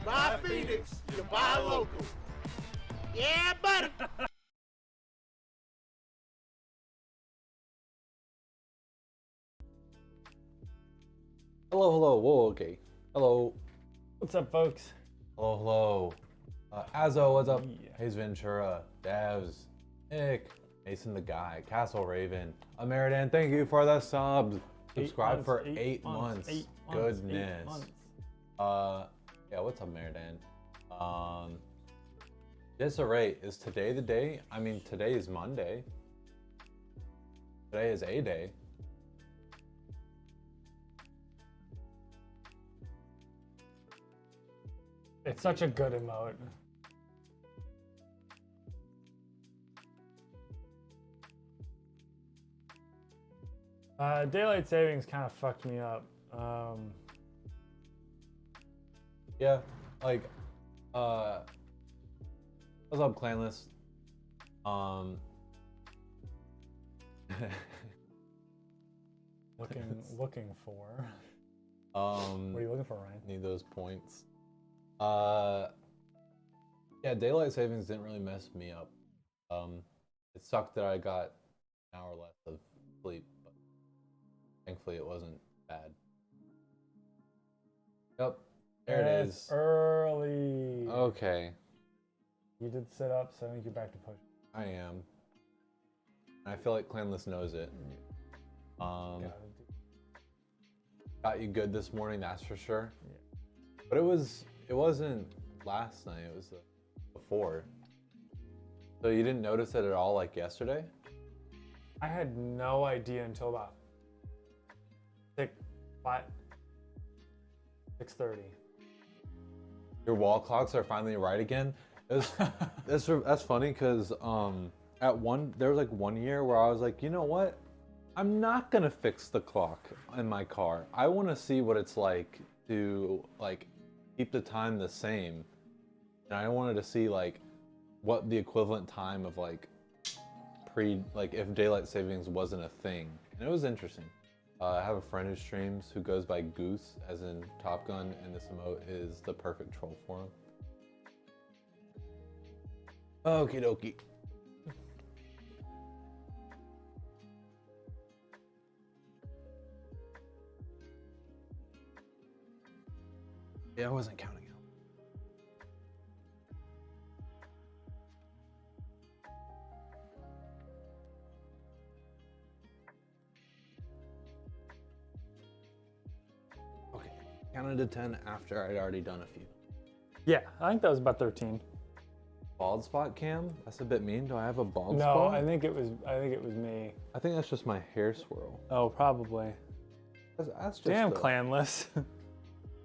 Buy Phoenix, you buy local. Yeah, buddy. Hello, whoa, okay. Hello, What's up, folks? hello. Azo, what's up? Yeah. Hayes Ventura, Devs, Nick, Mason the Guy, Castle Raven, Ameridan, thank you for the subs. Subscribe for 8 months. Goodness. 8 months. Yeah, what's up, Ameridan? Disarray, is today the day? I mean, today is Monday. Today is a day. It's such a good emote. Daylight savings kind of fucked me up. Yeah, like, what's up, Clanless? Looking for. What are you looking for, Ryan? Need those points. Yeah, daylight savings didn't really mess me up. It sucked that I got an hour less of sleep, but thankfully it wasn't bad. Yep, there it is. Early. Okay, You did sit up, so I think you're back to push. I am. I feel like Clanless knows it. Got you good this morning, that's for sure. Yeah. But it wasn't last night, it was before. So you didn't notice it at all like yesterday? I had no idea until about 6:30. Your wall clocks are finally right again. That's funny because there was like 1 year where I was like, you know what? I'm not gonna fix the clock in my car. I want to see what it's like to like keep the time the same, and I wanted to see like what the equivalent time of like if daylight savings wasn't a thing, and it was interesting. I have a friend who streams who goes by Goose, as in Top Gun, and this emote is the perfect troll for him. Okie dokie. Yeah, I wasn't counting out. Okay, counted to 10 after I'd already done a few. Yeah, I think that was about 13. Bald spot cam? That's a bit mean. Do I have a bald No, spot? I think it was me. I think that's just my hair swirl. Oh, probably. That's just Damn, clanless.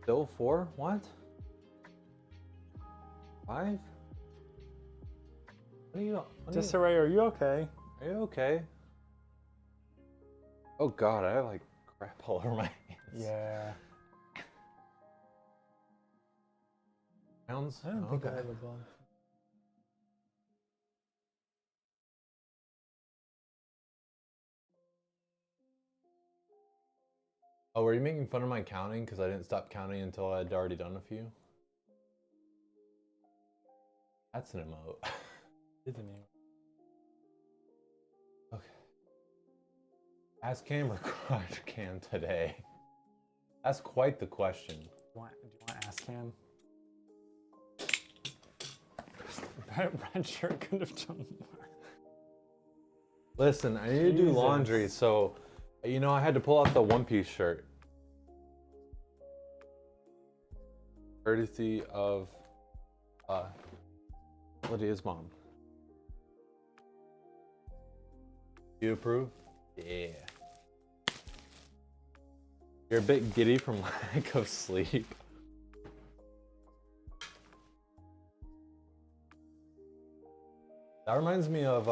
Still 4? What? 5? What are you? Disarray, are you okay? Are you okay? Oh God, I have like crap all over my hands. Yeah. Rounds? I don't think I Okay. have a bump. Oh, were you making fun of my counting because I didn't stop counting until I'd already done a few? That's an emote. It's a name. Okay. Ask cam or garage cam today? That's quite the question. Do you want to ask him? That red shirt could have done more. Listen, I need to do laundry, so you know I had to pull out the one-piece shirt. Courtesy of Lydia's mom. You approve? Yeah. You're a bit giddy from lack of sleep. That reminds me of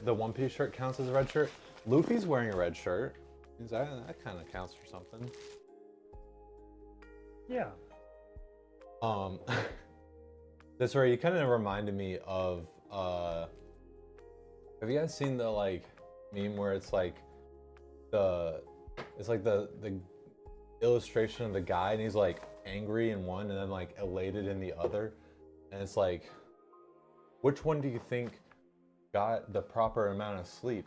the one-piece shirt counts as a red shirt. Luffy's wearing a red shirt. That kind of counts for something. Yeah. This way, you kind of reminded me of have you guys seen the like meme where it's like the illustration of the guy and he's like angry in one and then like elated in the other. And it's like, which one do you think got the proper amount of sleep?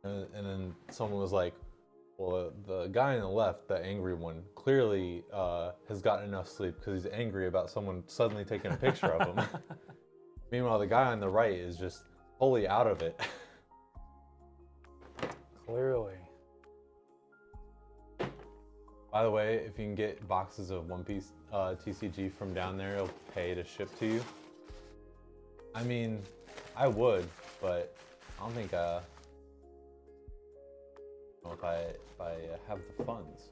And then someone was like, well, the guy on the left, the angry one, clearly has gotten enough sleep because he's angry about someone suddenly taking a picture of him. Meanwhile, the guy on the right is just fully out of it. Clearly. By the way, if you can get boxes of One Piece TCG from down there, it'll pay to ship to you. I mean, I would, but I don't think if I have the funds.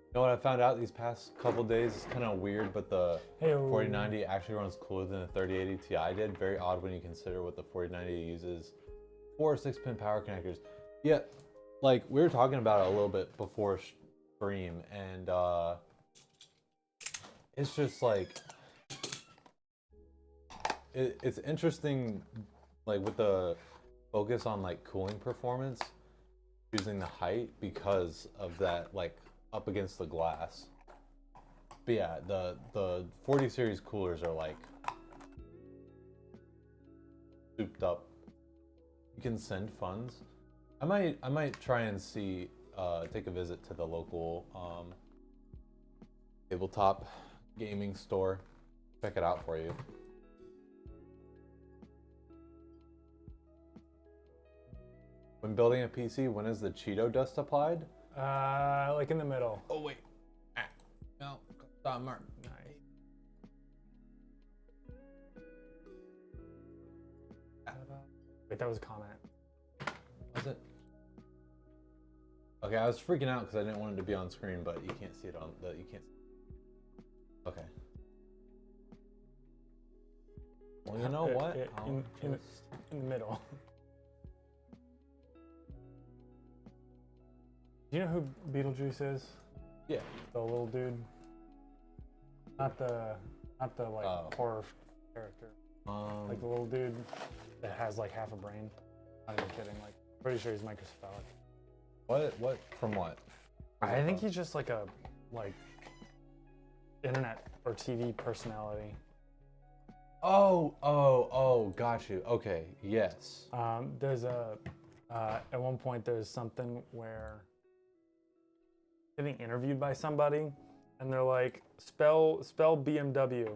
You know what I found out these past couple days? It's kind of weird, but the 4090 actually runs cooler than the 3080 Ti did. Very odd when you consider what the 4090 uses 4 or 6-pin power connectors. Yeah, like we were talking about it a little bit before stream, and it's just like it's interesting, like with the focus on like cooling performance, using the height because of that, like up against the glass. But yeah, the 40 series coolers are like souped up. You can send funds. I might try and see take a visit to the local tabletop gaming store. Check it out for you. When building a PC, when is the Cheeto dust applied? Like in the middle. Oh wait. No, stop mark. Nice. Wait, that was a comment. Was it? Okay, I was freaking out because I didn't want it to be on screen, but you can't see it on the. You can't. Okay. Well, you know what? In the middle. Do you know who Beetlejuice is? Yeah. The little dude. Not the like horror character. Like the little dude that has like half a brain. Not even kidding. Like, pretty sure he's microcephalic. What? From what? I think he's just like a internet or TV personality. Oh, got you. Okay, yes. There's at one point there's something where getting interviewed by somebody and they're like, spell BMW,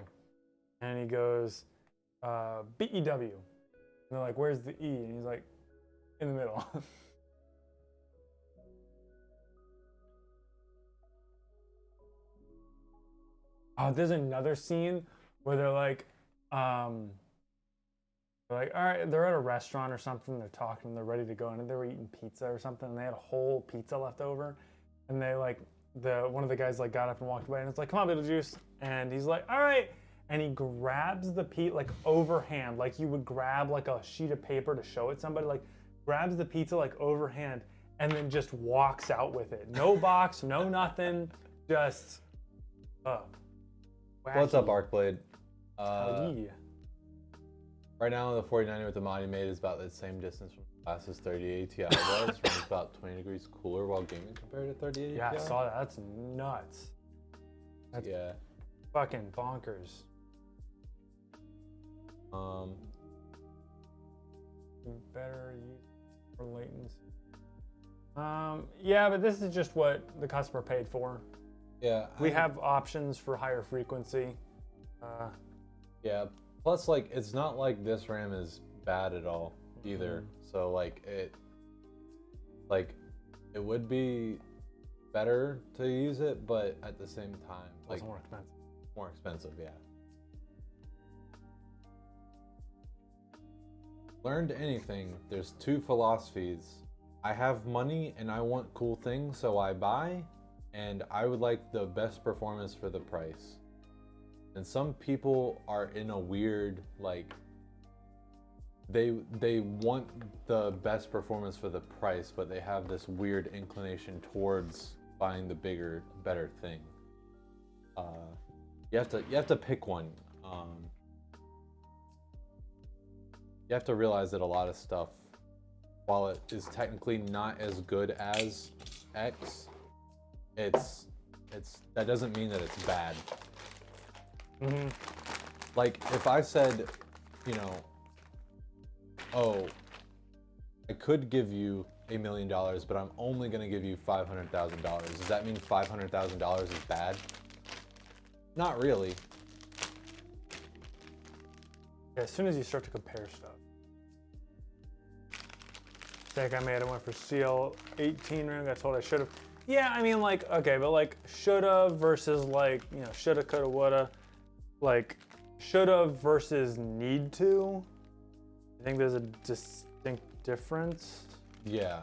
and he goes BEW, and they're like, where's the E? And he's like, in the middle. Oh, there's another scene where they're like, all right, they're at a restaurant or something, they're talking, they're ready to go, and they were eating pizza or something, and they had a whole pizza left over. And they like, one of the guys like got up and walked away, and it's like, come on, Beetlejuice. And he's like, all right. And he grabs the pizza like overhand, like you would grab like a sheet of paper to show it somebody, like grabs the pizza like overhand, and then just walks out with it. No box, no nothing, just What's up, Arcblade? Yeah. Right now, the 4090 with the mod you made is about the same distance from the last 3080 Ti was. Runs about 20 degrees cooler while gaming compared to 3080 Yeah, Ti. I saw that. That's nuts. That's fucking bonkers. Better use for latency. Yeah, but this is just what the customer paid for. Yeah. We have options for higher frequency. Yeah. Plus, like, it's not like this RAM is bad at all either. So, like, it would be better to use it, but at the same time, like, it's more expensive. More expensive, yeah. Learned anything, there's two philosophies. I have money and I want cool things, so I buy, and I would like the best performance for the price. And some people are in a weird, like, they want the best performance for the price, but they have this weird inclination towards buying the bigger, better thing. You have to pick one. You have to realize that a lot of stuff, while it is technically not as good as X, it's that doesn't mean that it's bad. Mm-hmm. Like if I said, you know, oh, I could give you $1 million, but I'm only going to give you $500,000. Does that mean $500,000 is bad? Not really. Yeah, as soon as you start to compare stuff. Mistake I made, I went for CL18 RAM, got told I should have. Yeah, I mean, like, okay, but like, shoulda versus like, you know, shoulda, coulda, woulda. Like, shoulda versus need to. I think there's a distinct difference. Yeah.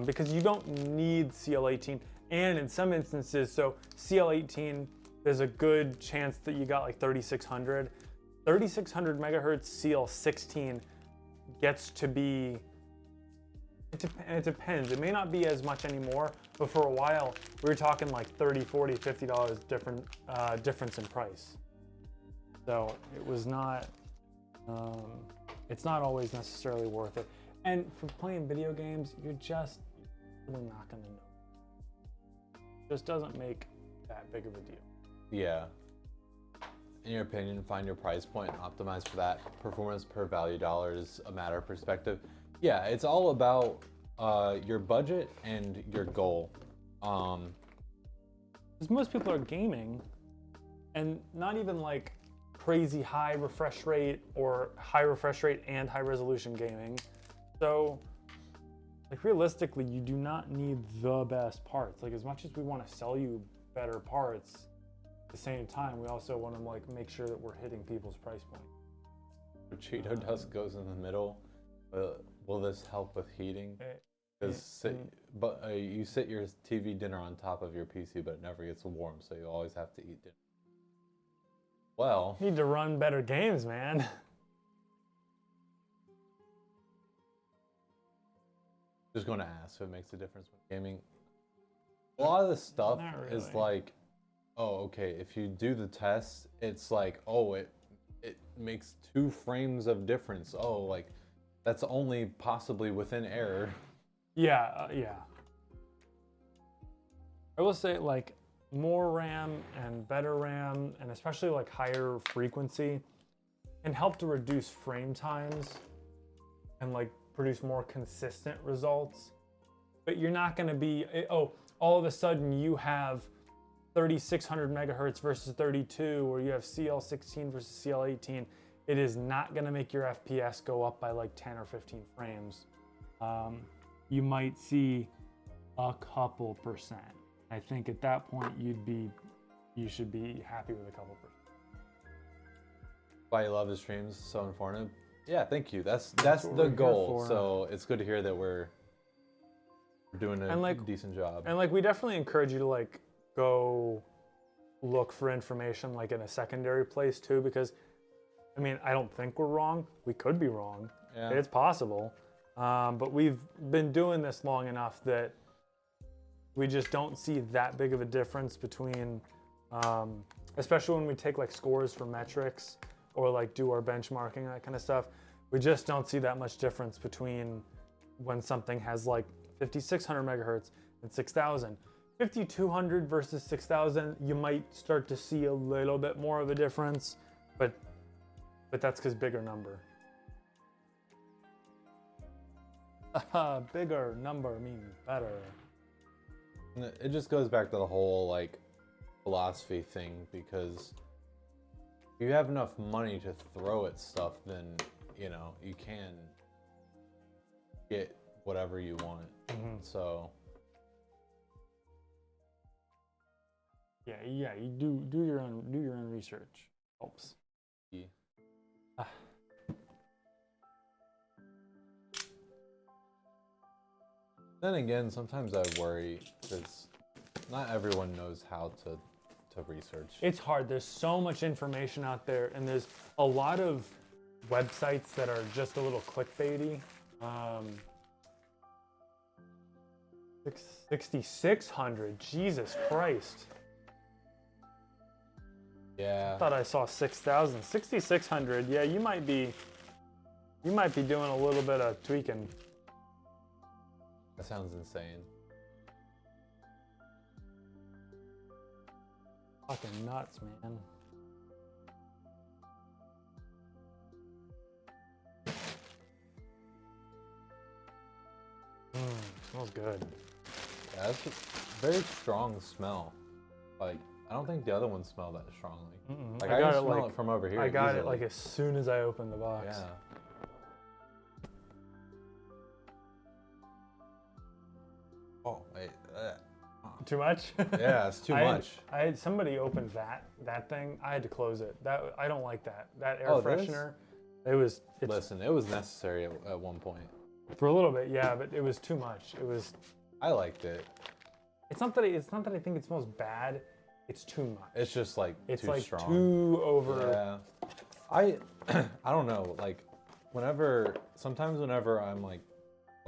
Because you don't need CL18. And in some instances, so CL18, there's a good chance that you got like 3600. 3600 megahertz CL16 gets to be, it depends. It may not be as much anymore, but for a while, we were talking like 30, 40, $50 difference in price. So it was not, it's not always necessarily worth it. And for playing video games, you're just really not gonna know. It just doesn't make that big of a deal. Yeah. In your opinion, find your price point and optimize for that. Performance per value dollar is a matter of perspective. Yeah, it's all about your budget and your goal. Because most people are gaming and not even like crazy high refresh rate or high refresh rate and high resolution gaming. So like realistically, you do not need the best parts. Like as much as we want to sell you better parts, at the same time, we also want to like make sure that we're hitting people's price point. Cheeto dust goes in the middle. Will this help with heating? Because you sit your TV dinner on top of your PC, but it never gets warm, so you always have to eat dinner. Well, Need to run better games, man. just going to ask if it makes a difference when gaming. A lot of the stuff Not is really. like, oh, okay, if you do the test, it's like, oh, it makes 2 frames of difference. Oh, like that's only possibly within error. Yeah, yeah. I will say like more RAM and better RAM, and especially like higher frequency, can help to reduce frame times and like produce more consistent results. But you're not going to be, oh, all of a sudden you have 3600 megahertz versus 32, or you have CL16 versus CL18. It is not going to make your FPS go up by like 10 or 15 frames. You might see a couple percent. I think at that point you should be happy with a couple percent. Why you love the streams, so informative. Yeah, thank you. That's what the we're here goal. for. So it's good to hear that we're doing a And, like, decent job. And like we definitely encourage you to like go look for information like in a secondary place too, because I mean, I don't think we're wrong. We could be wrong. Yeah. It's possible. But we've been doing this long enough that we just don't see that big of a difference between, especially when we take like scores for metrics or like do our benchmarking, that kind of stuff. We just don't see that much difference between when something has like 5600 megahertz and 6000. 5200 versus 6000, you might start to see a little bit more of a difference, but that's because bigger number. Bigger number means better. And it just goes back to the whole like philosophy thing, because if you have enough money to throw at stuff, then you know you can get whatever you want. So yeah, you do your own research. Helps. yeah. Then again, sometimes I worry because not everyone knows how to research. It's hard. There's so much information out there, and there's a lot of websites that are just a little clickbaity. 6600, Jesus Christ. Yeah. I thought I saw 6000. 6600, yeah, you might be doing a little bit of tweaking. That sounds insane. Fucking nuts, man. Smells good. Yeah, that's a very strong smell. Like, I don't think the other ones smell that strongly. Like, I can smell it from over here. I got easily. it like as soon as I opened the box. Yeah. Oh, wait. Too much? Yeah, it's too much. I had somebody open that thing. I had to close it. I don't like that. That air Oh, freshener. Listen, it was necessary at one point. For a little bit, yeah, but it was too much. It was. I liked it. It's not that I think it smells bad. It's too much. It's just like it's too like strong. too over. Yeah. I don't know. Like, sometimes whenever I'm like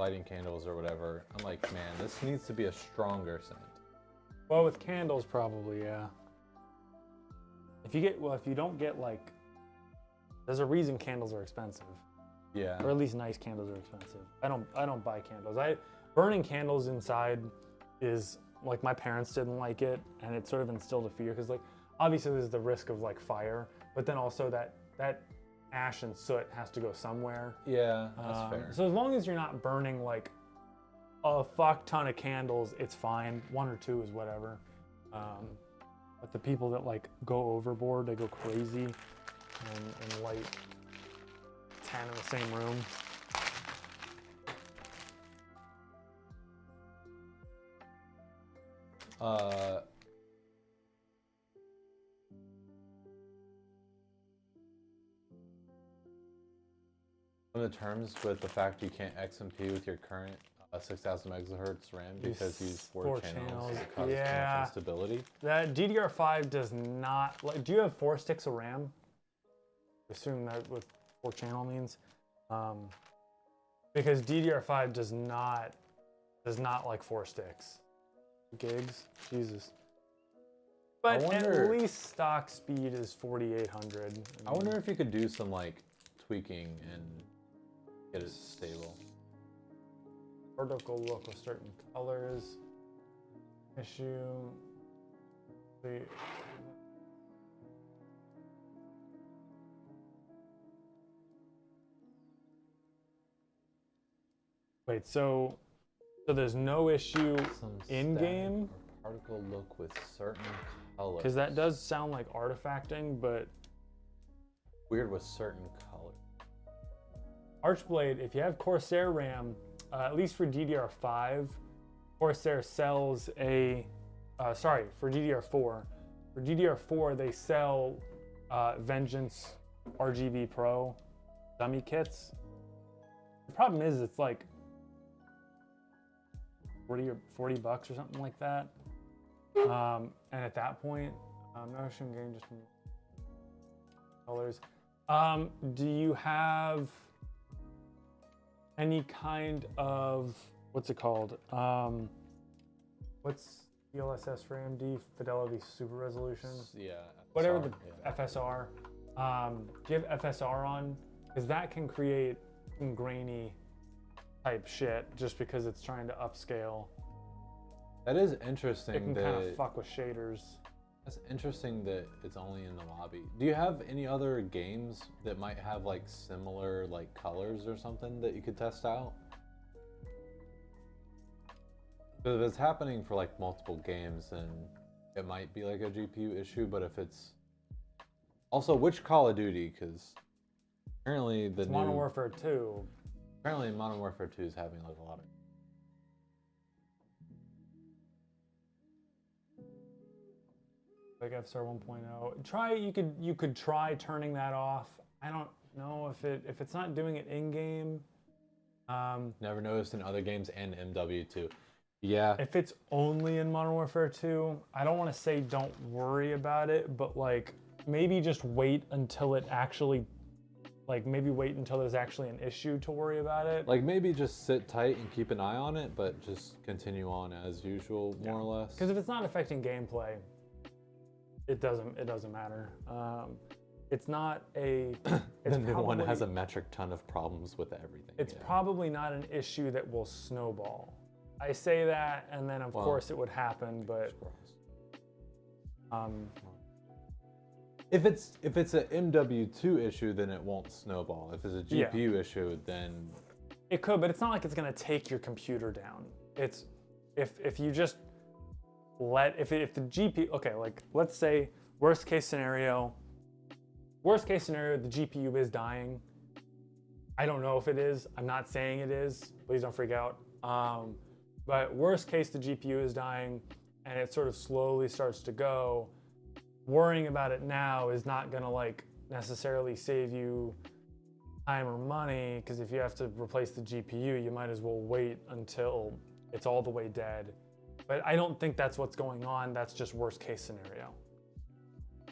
lighting candles or whatever, I'm like, man, this needs to be a stronger scent. Well, with candles, probably, yeah. If you don't get like, there's a reason candles are expensive. Yeah. Or at least nice candles are expensive. I don't buy candles. Burning candles inside is like, my parents didn't like it, and it sort of instilled a fear because, like, obviously there's the risk of like fire, but then also that ash and soot has to go somewhere. Yeah, that's fair. So as long as you're not burning like a fuck ton of candles, it's fine. One or two is whatever. But the people that like go overboard, they go crazy and light 10 in the same room. On the terms with the fact you can't XMP with your current 6,000 megahertz RAM because you use four channels. It causes too much instability. That DDR5 does not. Like, do you have 4 sticks of RAM? Assume that what 4-channel means, because DDR5 does not like 4 sticks. Gigs, Jesus. But at least stock speed is 4,800. I wonder if you could do some like tweaking and get it stable. Vertical look with certain colors. Issue. Wait, so there's no issue in game? Particle look with certain colors. Because that does sound like artifacting, but weird with certain colors. Archblade, if you have Corsair RAM, at least for DDR5, Corsair sells a, for DDR4. For DDR4, they sell Vengeance RGB Pro dummy kits. The problem is it's like 40 bucks or something like that. And at that point, no issue in game, just colors. Do you have any kind of, what's it called? What's DLSS for AMD? Fidelity Super Resolution? Yeah. Whatever the FSR. Do you have FSR on? Because that can create some grainy type shit just because it's trying to upscale. That is interesting. It can kind of fuck with shaders. That's interesting that it's only in the lobby. Do you have any other games that might have like similar like colors or something that you could test out? Because if it's happening for like multiple games, then it might be like a GPU issue. But if it's also which Call of Duty, because apparently the new Modern Warfare 2. Apparently Modern Warfare 2 is having like a lot of. Like FSR 1.0. You could try turning that off. I don't know if it's not doing it in game. Never noticed in other games and MW2. Yeah. If it's only in Modern Warfare 2, I don't want to say don't worry about it, but like maybe just wait until it actually, like maybe wait until there's actually an issue to worry about it. Like maybe just sit tight and keep an eye on it, but just continue on as usual, more or less. Because if it's not affecting gameplay, it doesn't matter. It's not a. The new one has a metric ton of problems with everything. It's probably not an issue that will snowball. I say that, and then of course it would happen, but If it's a MW2 issue, then it won't snowball. If it's a Yeah. GPU issue, then It could, but it's not like it's gonna take your computer down. It's if you just if the GPU, okay, like let's say worst case scenario, the GPU is dying. I don't know if it is. I'm not saying it is. Please don't freak out. But worst case, the GPU is dying and it sort of slowly starts to go. Worrying about it now is not gonna like necessarily save you time or money, because if you have to replace the GPU, you might as well wait until it's all the way dead. But I don't think that's what's going on. That's just worst case scenario.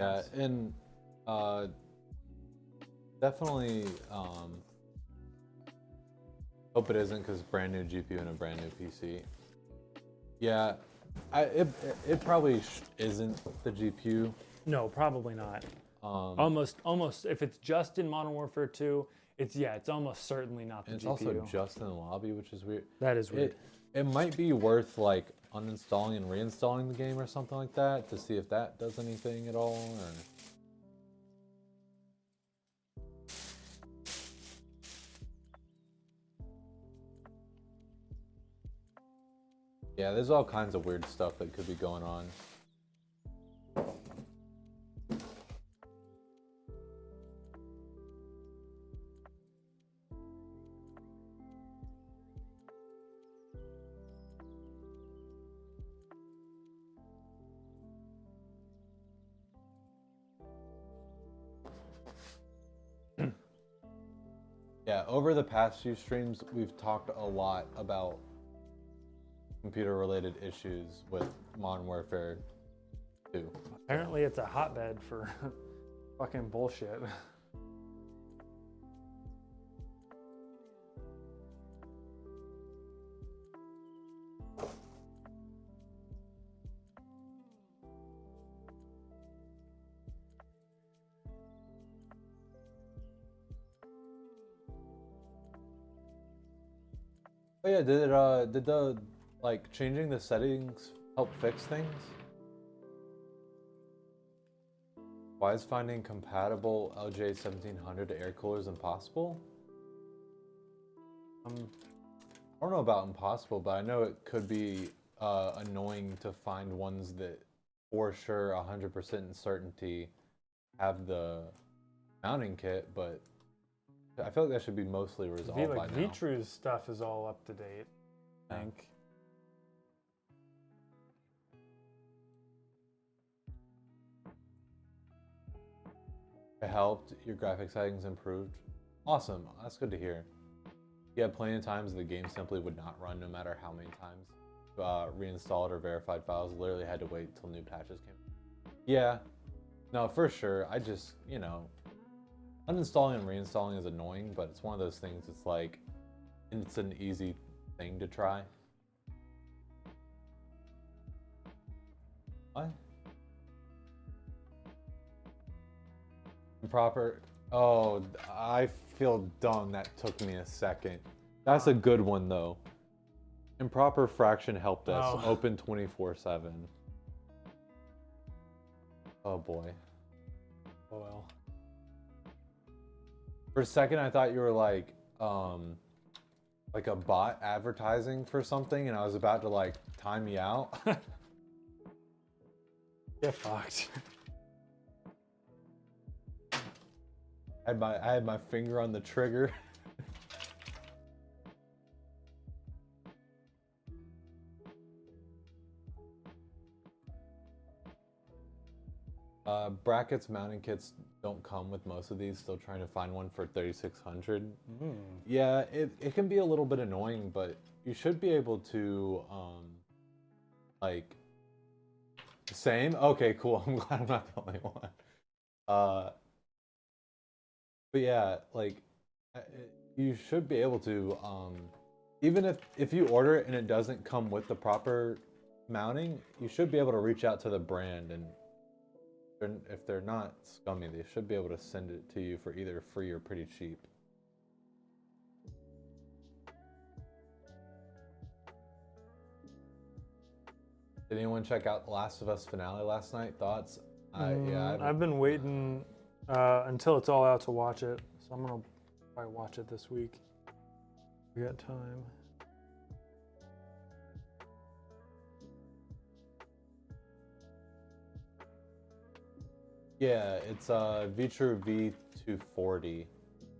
yeah, and definitely hope it isn't, because brand new GPU and a brand new PC. Yeah, it probably isn't the GPU. No, probably not. Almost. If it's just in Modern Warfare 2, it's almost certainly not the And it's GPU. also just in the lobby, which is weird. That is weird. It might be worth like uninstalling and reinstalling the game or something like that to see if that does anything at all. Or... Yeah, there's all kinds of weird stuff that could be going on. Yeah, over the past few streams, we've talked a lot about computer-related issues with Modern Warfare 2. Apparently, it's a hotbed for fucking bullshit. Oh yeah, did the like changing the settings help fix things? Why is finding compatible LJ 1700 air coolers impossible? I don't know about impossible, but I know it could be annoying to find ones that for sure 100% certainty have the mounting kit, but I feel like that should be mostly resolved by now. Vitru's stuff is all up to date, I think. It helped. Your graphics settings improved. Awesome. That's good to hear. You had plenty of times the game simply would not run no matter how many times reinstalled or verified files. Literally had to wait till new patches came. Yeah. No, for sure. I just, uninstalling and reinstalling is annoying, but it's one of those things, it's like, it's an easy thing to try. What? Improper. Oh, I feel dumb. That took me a second. That's a good one, though. Improper fraction help desk. Open 24/7. Oh, boy. Oh, well. For a second, I thought you were like a bot advertising for something, and I was about to like time you out. Get fucked. I had my finger on the trigger. Brackets mounting kits don't come with most of these. Still trying to find one for 3600. Yeah, it can be a little bit annoying, but you should be able to like same. Okay, cool. I'm glad I'm not the only one. But yeah, like you should be able to even if you order it and it doesn't come with the proper mounting, you should be able to reach out to the brand, and if they're not scummy, they should be able to send it to you for either free or pretty cheap. Did anyone check out The Last of Us finale last night? Thoughts? Yeah, I've been waiting until it's all out to watch it, so I'm gonna probably watch it this week. We got time. yeah, it's Vtru V240.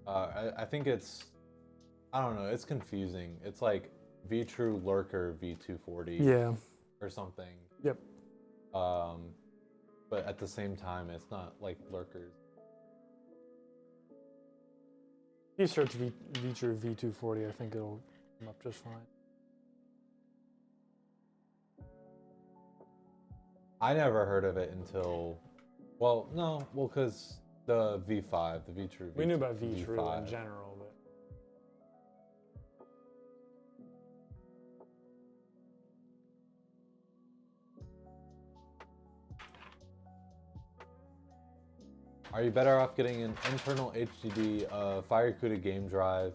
I think it's, I don't know, it's confusing. It's like Vtru Lurker V240 Yeah. or something. Yep. But at the same time, it's not like Lurkers. If you search Vtru V240, I think it'll come up just fine. I never heard of it until, well, no, well, because the V5, the Vtru. We knew about Vtru in general, but Are you better off getting an internal HDD FireCuda game drive,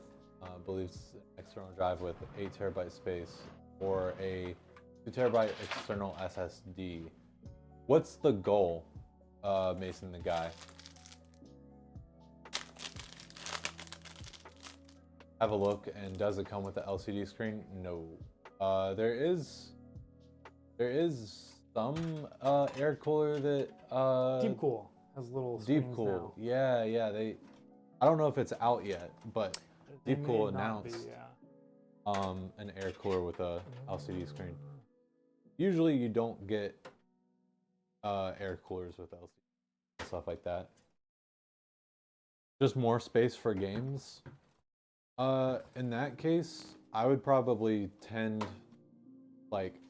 believes external drive with 8 terabyte space, or a 2 terabyte external SSD? What's the goal, Mason the guy? Have a look, and does it come with the LCD screen? No. There is some air cooler that Deep Cool has little Deep screens Cool. now. Yeah, I don't know if it's out yet, but They Deep Cool may not be, announced yeah. an air cooler with a LCD screen. Usually you don't get air coolers with LCD and stuff like that. Just more space for games. In that case, I would probably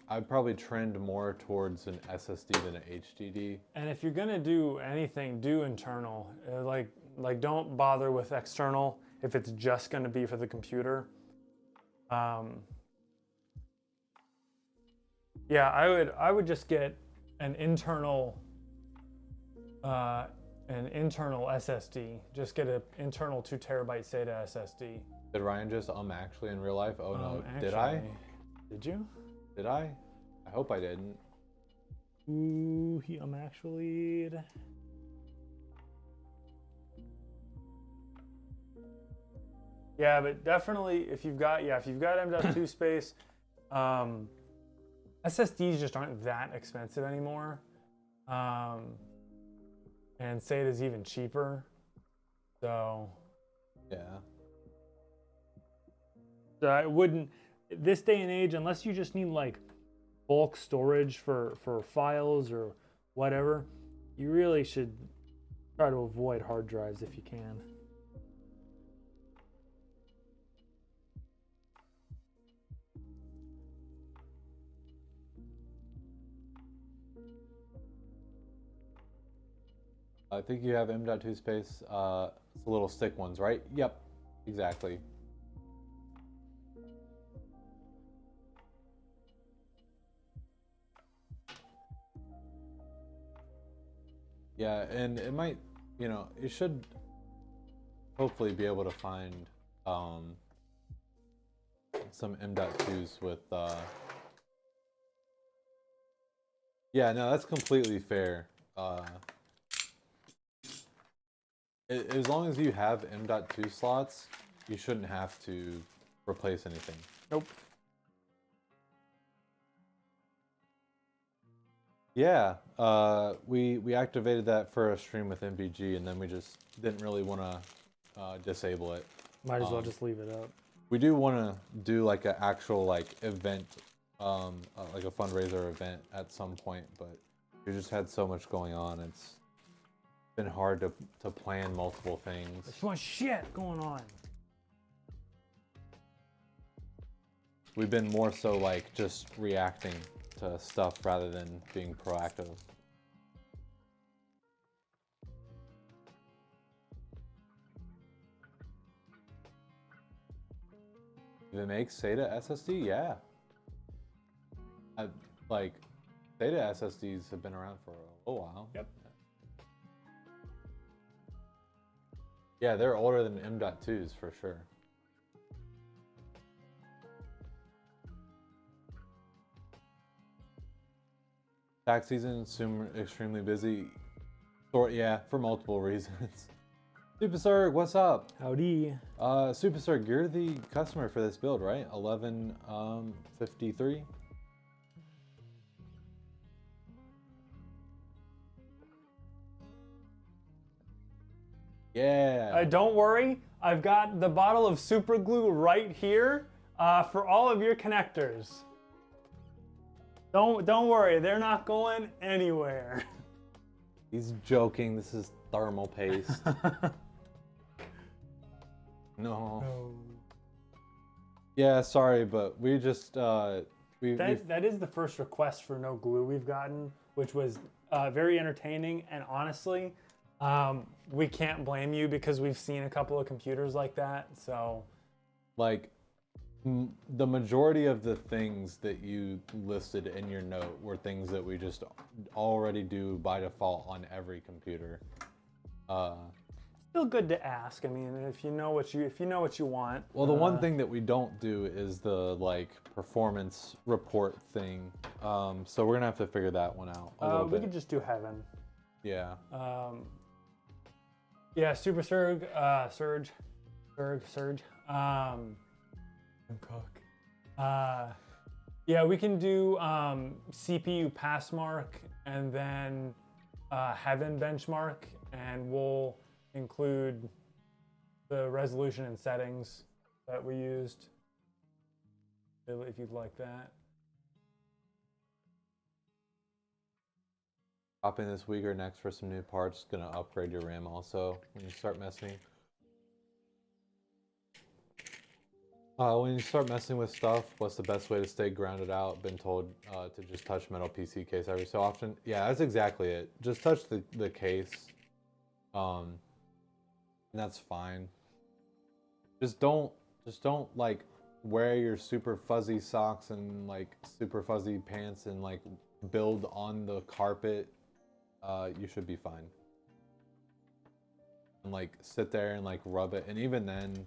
I'd probably trend more towards an SSD than an HDD. And if you're gonna do anything, do internal. Like don't bother with external if it's just gonna be for the computer. Yeah, I would just get an internal SSD. Just get an internal 2 terabyte SATA SSD. Did Ryan just actually in real life? Oh no, did I? Did you? Did I? I hope I didn't. Ooh, he actually'd. Yeah, but definitely if you've got M.2 space, SSDs just aren't that expensive anymore. And SATA's even cheaper. So Yeah. So I wouldn't, this day and age, unless you just need like bulk storage for files or whatever, you really should try to avoid hard drives if you can. I think you have M.2 space. It's the little stick ones, right? Yep, exactly. Yeah, and it might, you should hopefully be able to find some M.2s with, yeah, no, that's completely fair. As long as you have M.2 slots, you shouldn't have to replace anything. Nope. Yeah, we activated that for a stream with MVG, and then we just didn't really want to disable it. Might as well just leave it up. We do want to do like an actual event, like a fundraiser event at some point, but we just had so much going on. It's been hard to plan multiple things. There's so much shit going on. We've been more so just reacting to stuff rather than being proactive. If it makes SATA SSD, yeah. SATA SSDs have been around for a while. Yep. Yeah, they're older than M.2s for sure. Tax season, extremely busy. Or yeah, for multiple reasons. Super Surg, what's up? Howdy. Super Surg, you're the customer for this build, right? 1153. Yeah. Don't worry, I've got the bottle of super glue right here for all of your connectors. Don't worry, they're not going anywhere. He's joking. This is thermal paste. No. Yeah, sorry, but we just That is the first request for no glue we've gotten, which was very entertaining. And honestly, we can't blame you because we've seen a couple of computers like that. So, like, the majority of the things that you listed in your note were things that we just already do by default on every computer. still good to ask. I mean, if you know what you want. Well, the one thing that we don't do is the like performance report thing. So we're gonna have to figure that one out a little bit. We could just do heaven. Yeah. Yeah, Super Surge, Surge. Cook. Yeah, we can do CPU pass mark and then heaven benchmark, and we'll include the resolution and settings that we used if you'd like that. Hop in this week or next for some new parts. Gonna upgrade your RAM also when you start messing. When you start messing with stuff, what's the best way to stay grounded out? Been told to just touch metal PC case every so often. Yeah, that's exactly it. Just touch the case, and that's fine. Just don't like wear your super fuzzy socks and like super fuzzy pants and like build on the carpet. You should be fine. And like sit there and like rub it, and even then.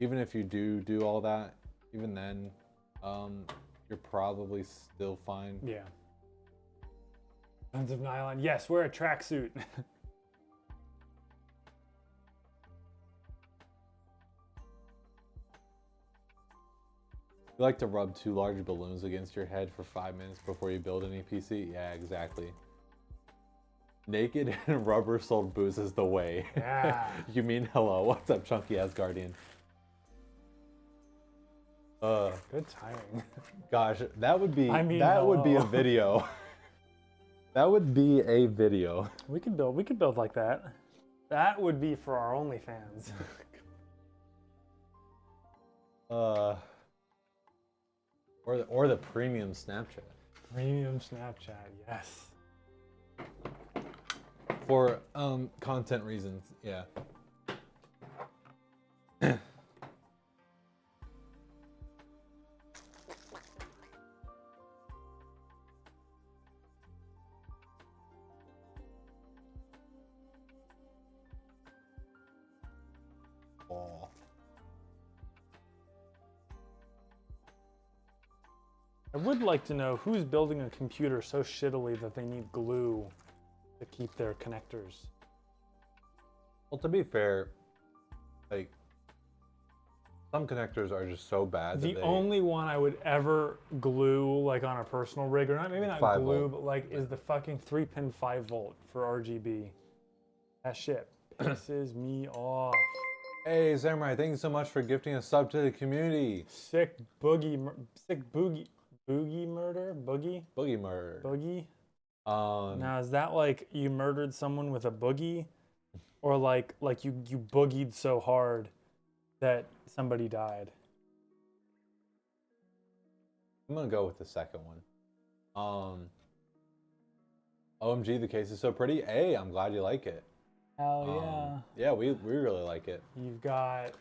Even if you do all that, even then, you're probably still fine. Yeah. Tons of nylon. Yes, wear a tracksuit. You like to rub 2 large balloons against your head for 5 minutes before you build any PC? Yeah, exactly. Naked and rubber-soled booze is the way. Yeah. You mean hello? What's up, Chunky Asgardian? Good timing. Gosh, that would be would be a hello. video. That would be a video. We could build like that. That would be for our OnlyFans. Or the premium Snapchat. Premium Snapchat, yes. For content reasons, yeah. Oh. I would like to know who's building a computer so shittily that they need glue to keep their connectors. Well, to be fair, like some connectors are just so bad. The only one I would1ever glue, like on a personal rig, or not maybe not 5 glue, volt. but like is the fucking 3-pin 5-volt for RGB. That shit pisses me off. Hey, Samurai, thank you so much for gifting a sub to the community. Sick boogie murder. Boogie murder. Boogie. Now, Is that like you murdered someone with a boogie, or like you boogied so hard that somebody died? I'm gonna go with the second one. OMG, the case is so pretty. Hey, I'm glad you like it. Hell yeah. Yeah, we really like it. You've got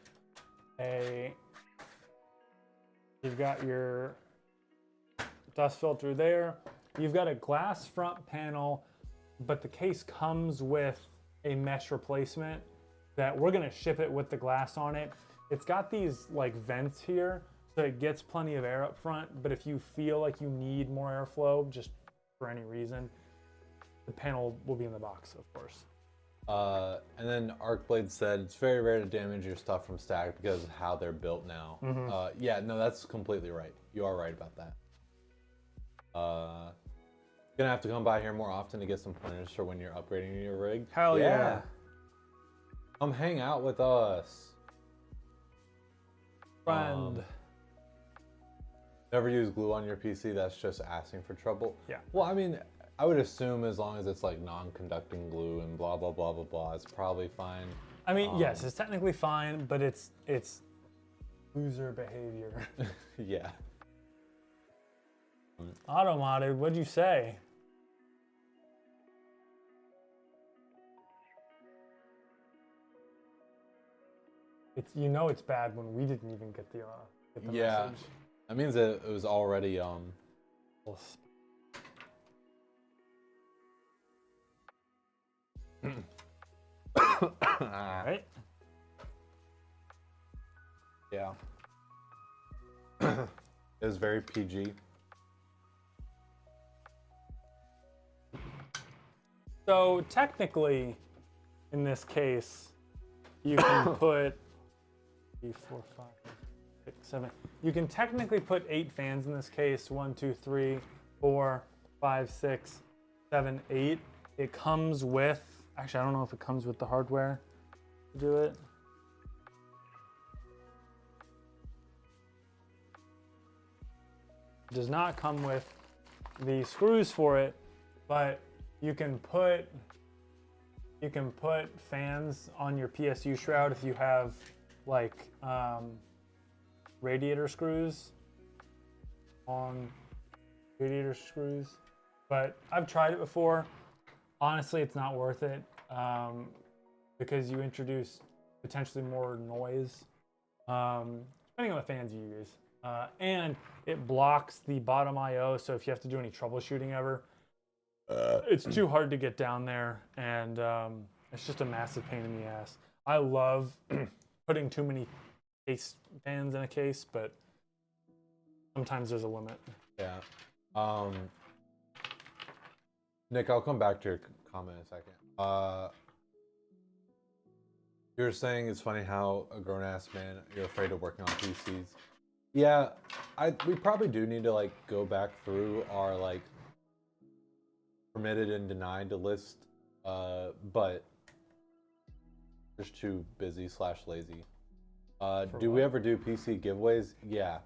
your dust filter there. You've got a glass front panel, but the case comes with a mesh replacement that we're gonna ship it with the glass on it. It's got these like vents here, so it gets plenty of air up front, but if you feel like you need more airflow, just for any reason, the panel will be in the box, of course. And then Arcblade said it's very rare to damage your stuff from stack because of how they're built now. Yeah, no, that's completely right. You are right about that. Gonna have to come by here more often to get some pointers for when you're upgrading your rig. Hell yeah. Come hang out with us. Friend. Never use glue on your PC, that's just asking for trouble. Yeah. Well, I mean, I would assume as long as it's like non-conducting glue and blah, blah, blah, blah, blah, it's probably fine. I mean, yes, it's technically fine, but it's loser behavior. Yeah. Automodded, what'd you say? It's, you know, it's bad when we didn't even get the Yeah. message. That means it was already Alright. Yeah. It was very PG. So technically, in this case, you can put 3, 4, 5, 6, 7. You can technically put 8 fans in this case. 1, 2, 3, 4, 5, 6, 7, 8. It comes with, actually, I don't know if it comes with the hardware to do it. It does not come with the screws for it, but you can put fans on your PSU shroud if you have like radiator screws on radiator screws. But I've tried it before. Honestly, it's not worth it because you introduce potentially more noise, depending on the fans you use. And it blocks the bottom I/O, so if you have to do any troubleshooting ever, it's too hard to get down there, and it's just a massive pain in the ass. I love putting too many case fans in a case, but sometimes there's a limit. Yeah. Nick, I'll come back to your comment in a second. You were saying it's funny how a grown-ass man, you're afraid of working on PCs. Yeah, we probably do need to like go back through our like permitted and denied list, but just too busy / lazy. Do we ever do PC giveaways? Yeah.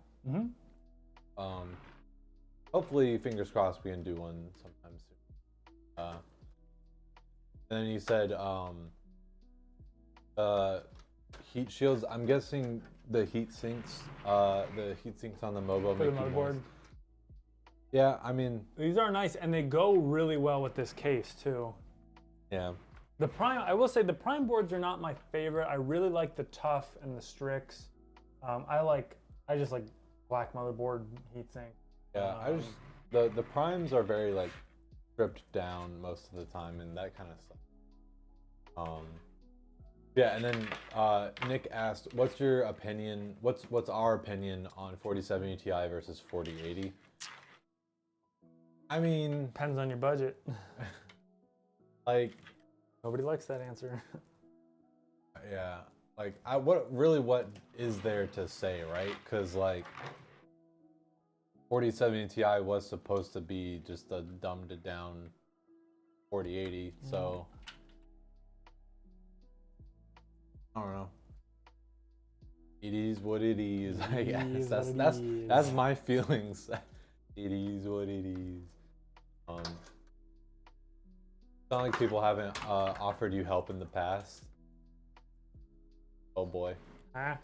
Hopefully, fingers crossed, we can do one sometime soon. And then you said heat shields. I'm guessing the heat sinks on the MOBO For the make you motherboard. more. Yeah, I mean, These are nice, and they go really well with this case too. yeah. The Prime, I will say the Prime boards are not my favorite. I really like the Tough and the Strix. I just like black motherboard heatsink. Yeah, the primes are very like stripped down most of the time and that kind of stuff. Yeah, and then Nick asked, "What's your opinion? What's our opinion on 4070 Ti versus 4080?" I mean, Depends on your budget. like, Nobody likes that answer. yeah, like what is there to say, right? Because like 4070 Ti was supposed to be just a dumbed down 4080, so I don't know. It is what it is, I guess. That's my feelings. It is what it is. It's not like people haven't offered you help in the past. Oh boy. Ah.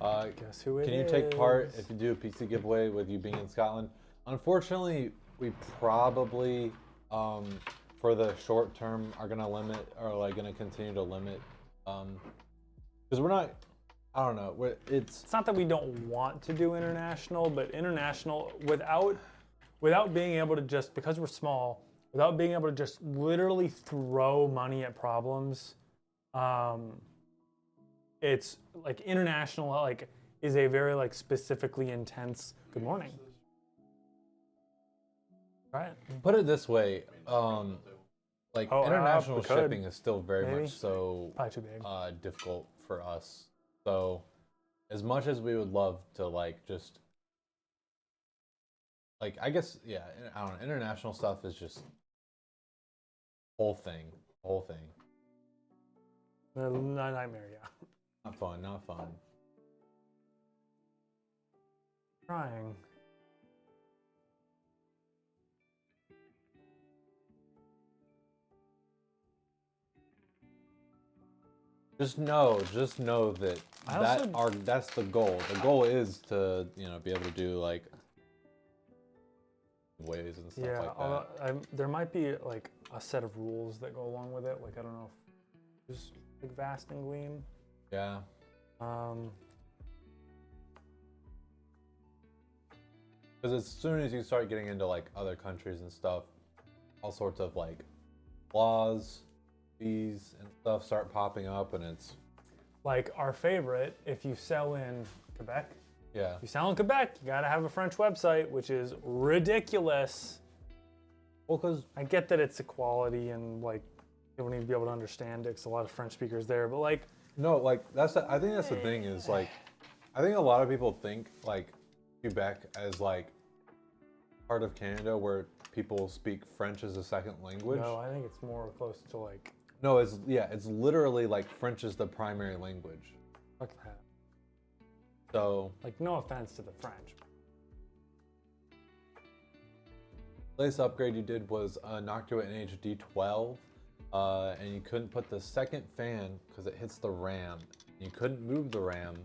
Guess who it is? Can you take part if you do a PC giveaway with you being in Scotland? Unfortunately, we probably, for the short term, are gonna limit or like gonna continue to limit, because we're not. I don't know. It's It's not that we don't want to do international, but international without being able to just, because we're small, without being able to just literally throw money at problems. It's like international like is a very like specifically intense. Good morning. Right. Put it this way, like international we could. shipping is still very Maybe. much so Probably too big. difficult for us. So as much as we would love to like just like I guess yeah, I don't know, international stuff is just whole thing. Nightmare, yeah. Not fun, not fun. Trying. Just know that that's the goal. The goal is to, you know, be able to do like ways and stuff Yeah, like that. although there might be like a set of rules that go along with it. Like I don't know if there's like Vast and Gleam. Yeah. Because as soon as you start getting into like other countries and stuff, all sorts of like laws, fees and stuff start popping up, and it's Like our favorite, if you sell in Quebec, yeah. if you sell in Quebec, you gotta have a French website, which is ridiculous. Well, because I get that it's equality and like people need to be able to understand it. 'Cause a lot of French speakers there, but like no, like I think that's the thing is like, I think a lot of people think like Quebec as like part of Canada where people speak French as a second language. no, I think it's more close to like No, it's literally like French is the primary language. fuck that. So Like no offense to the French. latest upgrade you did was knocked you at an HD 12, and you couldn't put the second fan because it hits the RAM. You couldn't move the RAM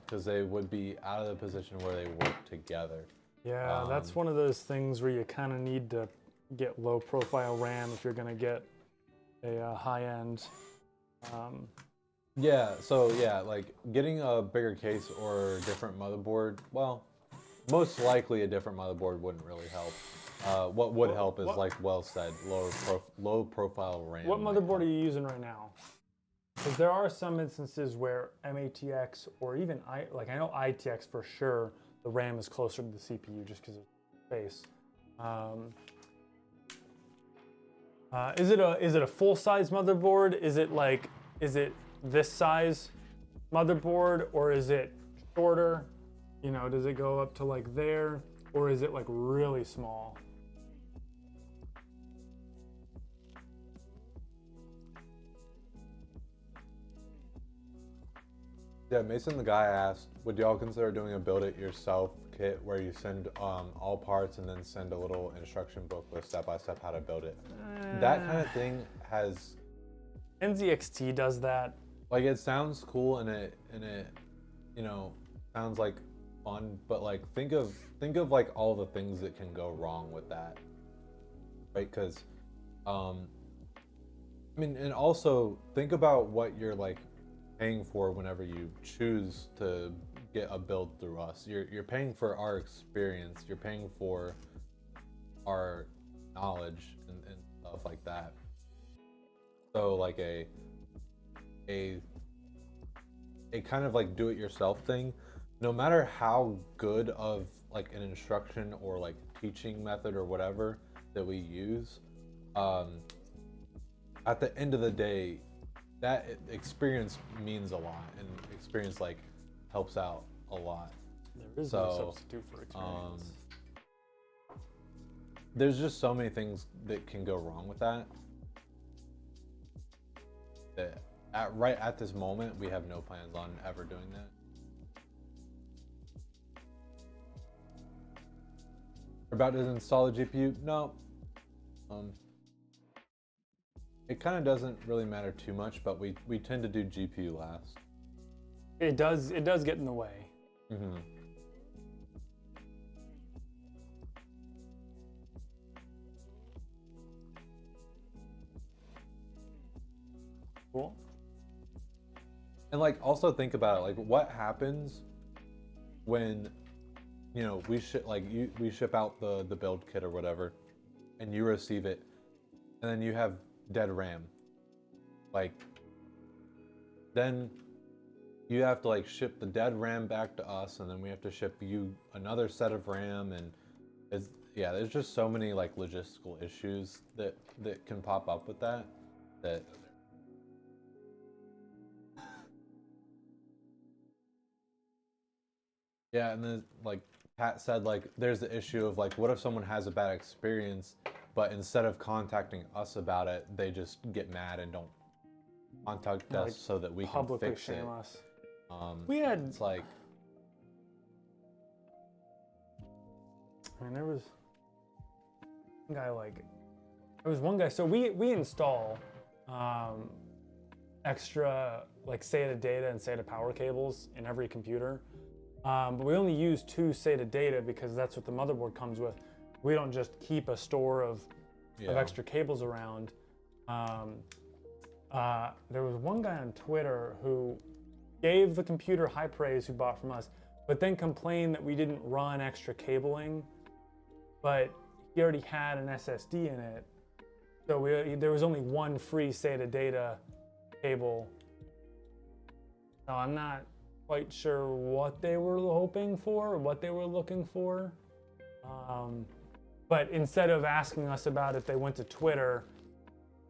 because they would be out of the position where they work together. Yeah, that's one of those things where you kind of need to get low profile RAM if you're gonna get a high end. Yeah, so yeah, like getting a bigger case or a different motherboard, well, most likely a different motherboard wouldn't really help. What would help is like well said, low profile RAM. What might motherboard help. are you using right now? Because there are some instances where MATX or even I know ITX for sure, the RAM is closer to the CPU just because of space. Is it a full size motherboard? Is it this size motherboard or is it shorter? You know, does it go up to like there or is it like really small? Yeah, Mason the guy asked, would y'all consider doing a build it yourself kit where you send all parts and then send a little instruction book with step by step how to build it? That kind of thing has NZXT does that. like it sounds cool and it you know sounds like fun, but like think of like all the things that can go wrong with that, right? Because I mean, and also think about what you're like paying for whenever you choose to get a build through us. You're paying for our experience, you're paying for our knowledge and stuff like that. So like a kind of like do it yourself thing, no matter how good of like an instruction or like teaching method or whatever that we use, at the end of the day, that experience means a lot, and experience like helps out a lot. There is no substitute for experience. There's just so many things that can go wrong with that. That right at this moment, we have no plans on ever doing that. About to install a GPU? No. It kind of doesn't really matter too much, but we tend to do GPU last. It does get in the way. Mm-hmm. Cool. And like also think about it, like what happens when, you know, we ship out the build kit or whatever, and you receive it, and then you have dead RAM. Like then you have to like ship the dead RAM back to us, and then we have to ship you another set of RAM, and Yeah, there's just so many like logistical issues that can pop up with that. Yeah, and then like Pat said, like there's the issue of like, what if someone has a bad experience, but instead of contacting us about it, they just get mad and don't contact us Like, so that we can publicly fix it. shame us. Um, We had, it's like, I mean, there was one guy so we install extra like SATA data and SATA power cables in every computer. But we only use 2 SATA data because that's what the motherboard comes with. We don't just keep a store of extra cables around. There was one guy on Twitter who gave the computer high praise who bought from us, but then complained that we didn't run extra cabling. But he already had an SSD in it, so there was only 1 free SATA data cable. So I'm not quite sure what they were hoping for, or what they were looking for. But instead of asking us about it, they went to Twitter.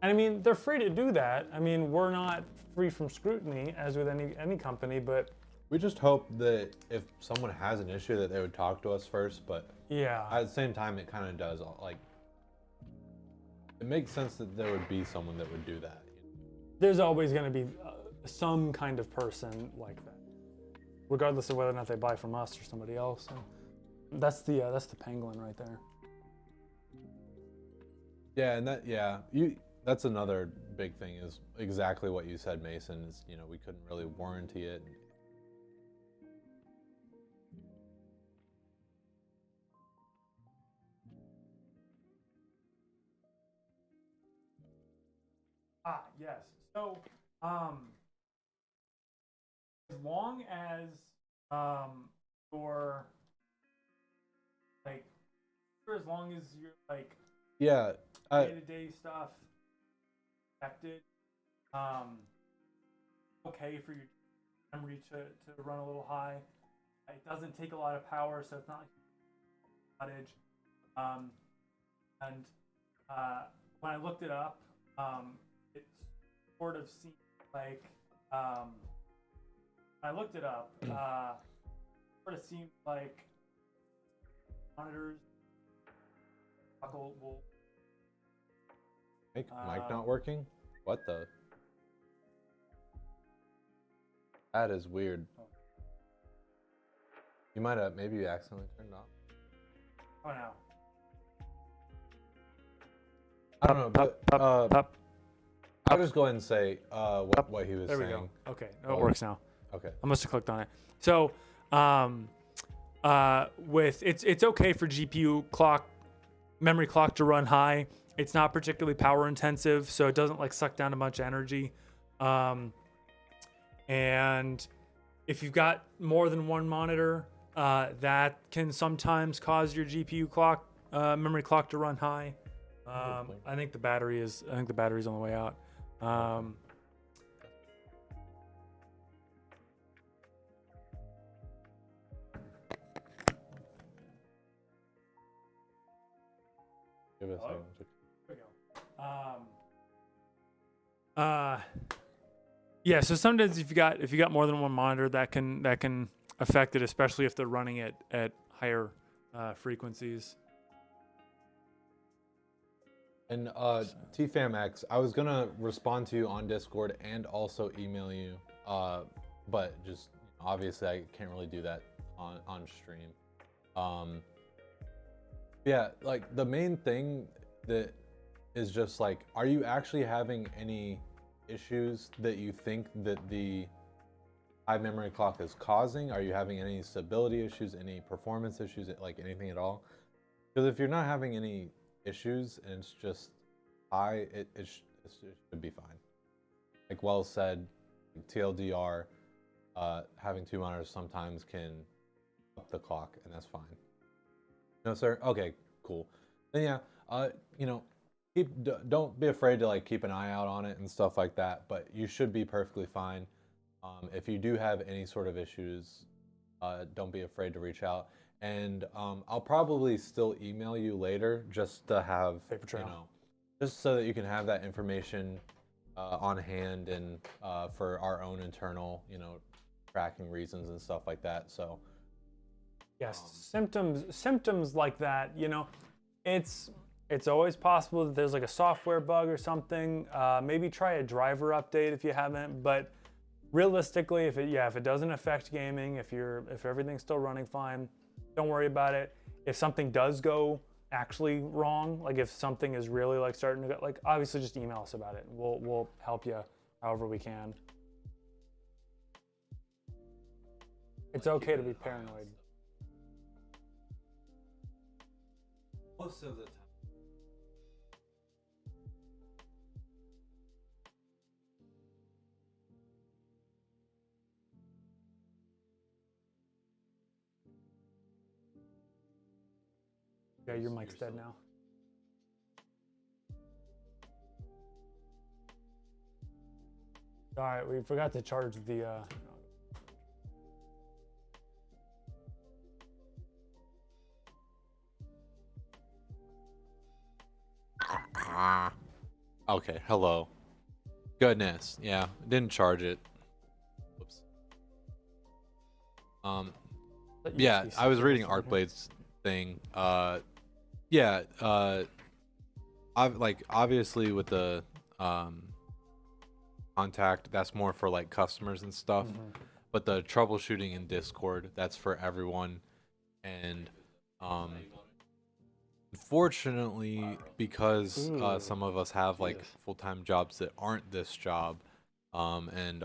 And I mean, they're free to do that. I mean, we're not free from scrutiny, as with any company, but we just hope that if someone has an issue that they would talk to us first, but yeah, at the same time, it kind of does, like, it makes sense that there would be someone that would do that. There's always going to be some kind of person like that, regardless of whether or not they buy from us or somebody else. And that's the penguin right there. Yeah, and that's another big thing is exactly what you said, Mason, is, we couldn't really warranty it. Yes. So, as long as you're like, as long as you're like, Yeah, day-to-day stuff affected, okay for your memory to run a little high. It doesn't take a lot of power, so it's not like outage. And when I looked it up, it sort of seemed like when I looked it up, sort of seemed like monitors will mic not working? What the? That is weird. You might have maybe you accidentally turned it off. Oh no. I don't know, but I'll just go ahead and say what he was There saying. we go. Okay, it works now. Okay. I must have clicked on it. So, with it's okay for memory clock to run high. It's not particularly power intensive, so it doesn't like suck down a bunch of energy. And if you've got more than one monitor, that can sometimes cause your GPU clock, memory clock to run high. I think the battery's on the way out. Give it a second. There we go. Yeah. So sometimes if you got more than one monitor, that can affect it, especially if they're running at higher frequencies. And TFAMX, I was gonna respond to you on Discord and also email you, but just obviously I can't really do that on stream. Yeah, like the main thing that is just like, are you actually having any issues that you think that the high memory clock is causing? Are you having any stability issues, any performance issues, like anything at all? Because if you're not having any issues and it's just high, it should be fine. Like well said, TLDR, having 2 monitors sometimes can up the clock, and that's fine. No, sir. Okay, cool. Then yeah, don't be afraid to like keep an eye out on it and stuff like that. But you should be perfectly fine. If you do have any sort of issues, don't be afraid to reach out. and I'll probably still email you later just to have Paper trail. just so that you can have that information on hand and for our own internal, tracking reasons and stuff like that. So Yes, symptoms like that, it's always possible that there's like a software bug or something. Maybe try a driver update if you haven't, but realistically, if it doesn't affect gaming, if everything's still running fine, don't worry about it. If something does go actually wrong, like if something is really like starting to go, like obviously just email us about it. We'll help you however we can. It's okay to be paranoid. most of the time. Yeah, your mic's dead now. All right, we forgot to charge the. Okay, hello. Goodness, yeah, didn't charge it. Whoops. Yeah, I was reading Arcblade's thing. Yeah, I've like obviously with the contact, that's more for like customers and stuff. But the troubleshooting in Discord, that's for everyone. And unfortunately, because some of us have like full-time jobs that aren't this job, and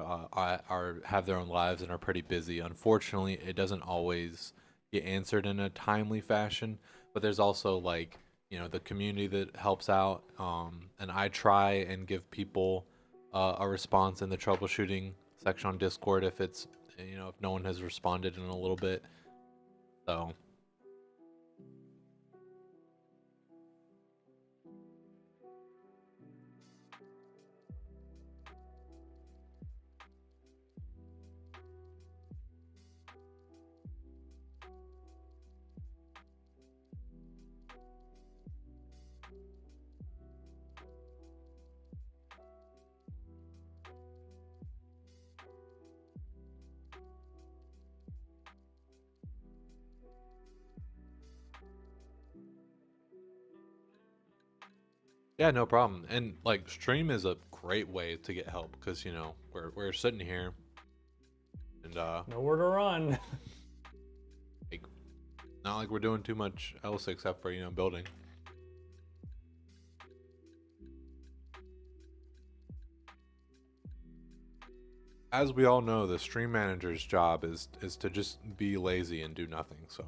have their own lives and are pretty busy. Unfortunately, it doesn't always get answered in a timely fashion. But there's also like the community that helps out, and I try and give people a response in the troubleshooting section on Discord if it's if no one has responded in a little bit. So. Yeah, no problem. And like stream is a great way to get help because we're sitting here and nowhere to run. like not like we're doing too much else except for building. As we all know, the stream manager's job is to just be lazy and do nothing. So.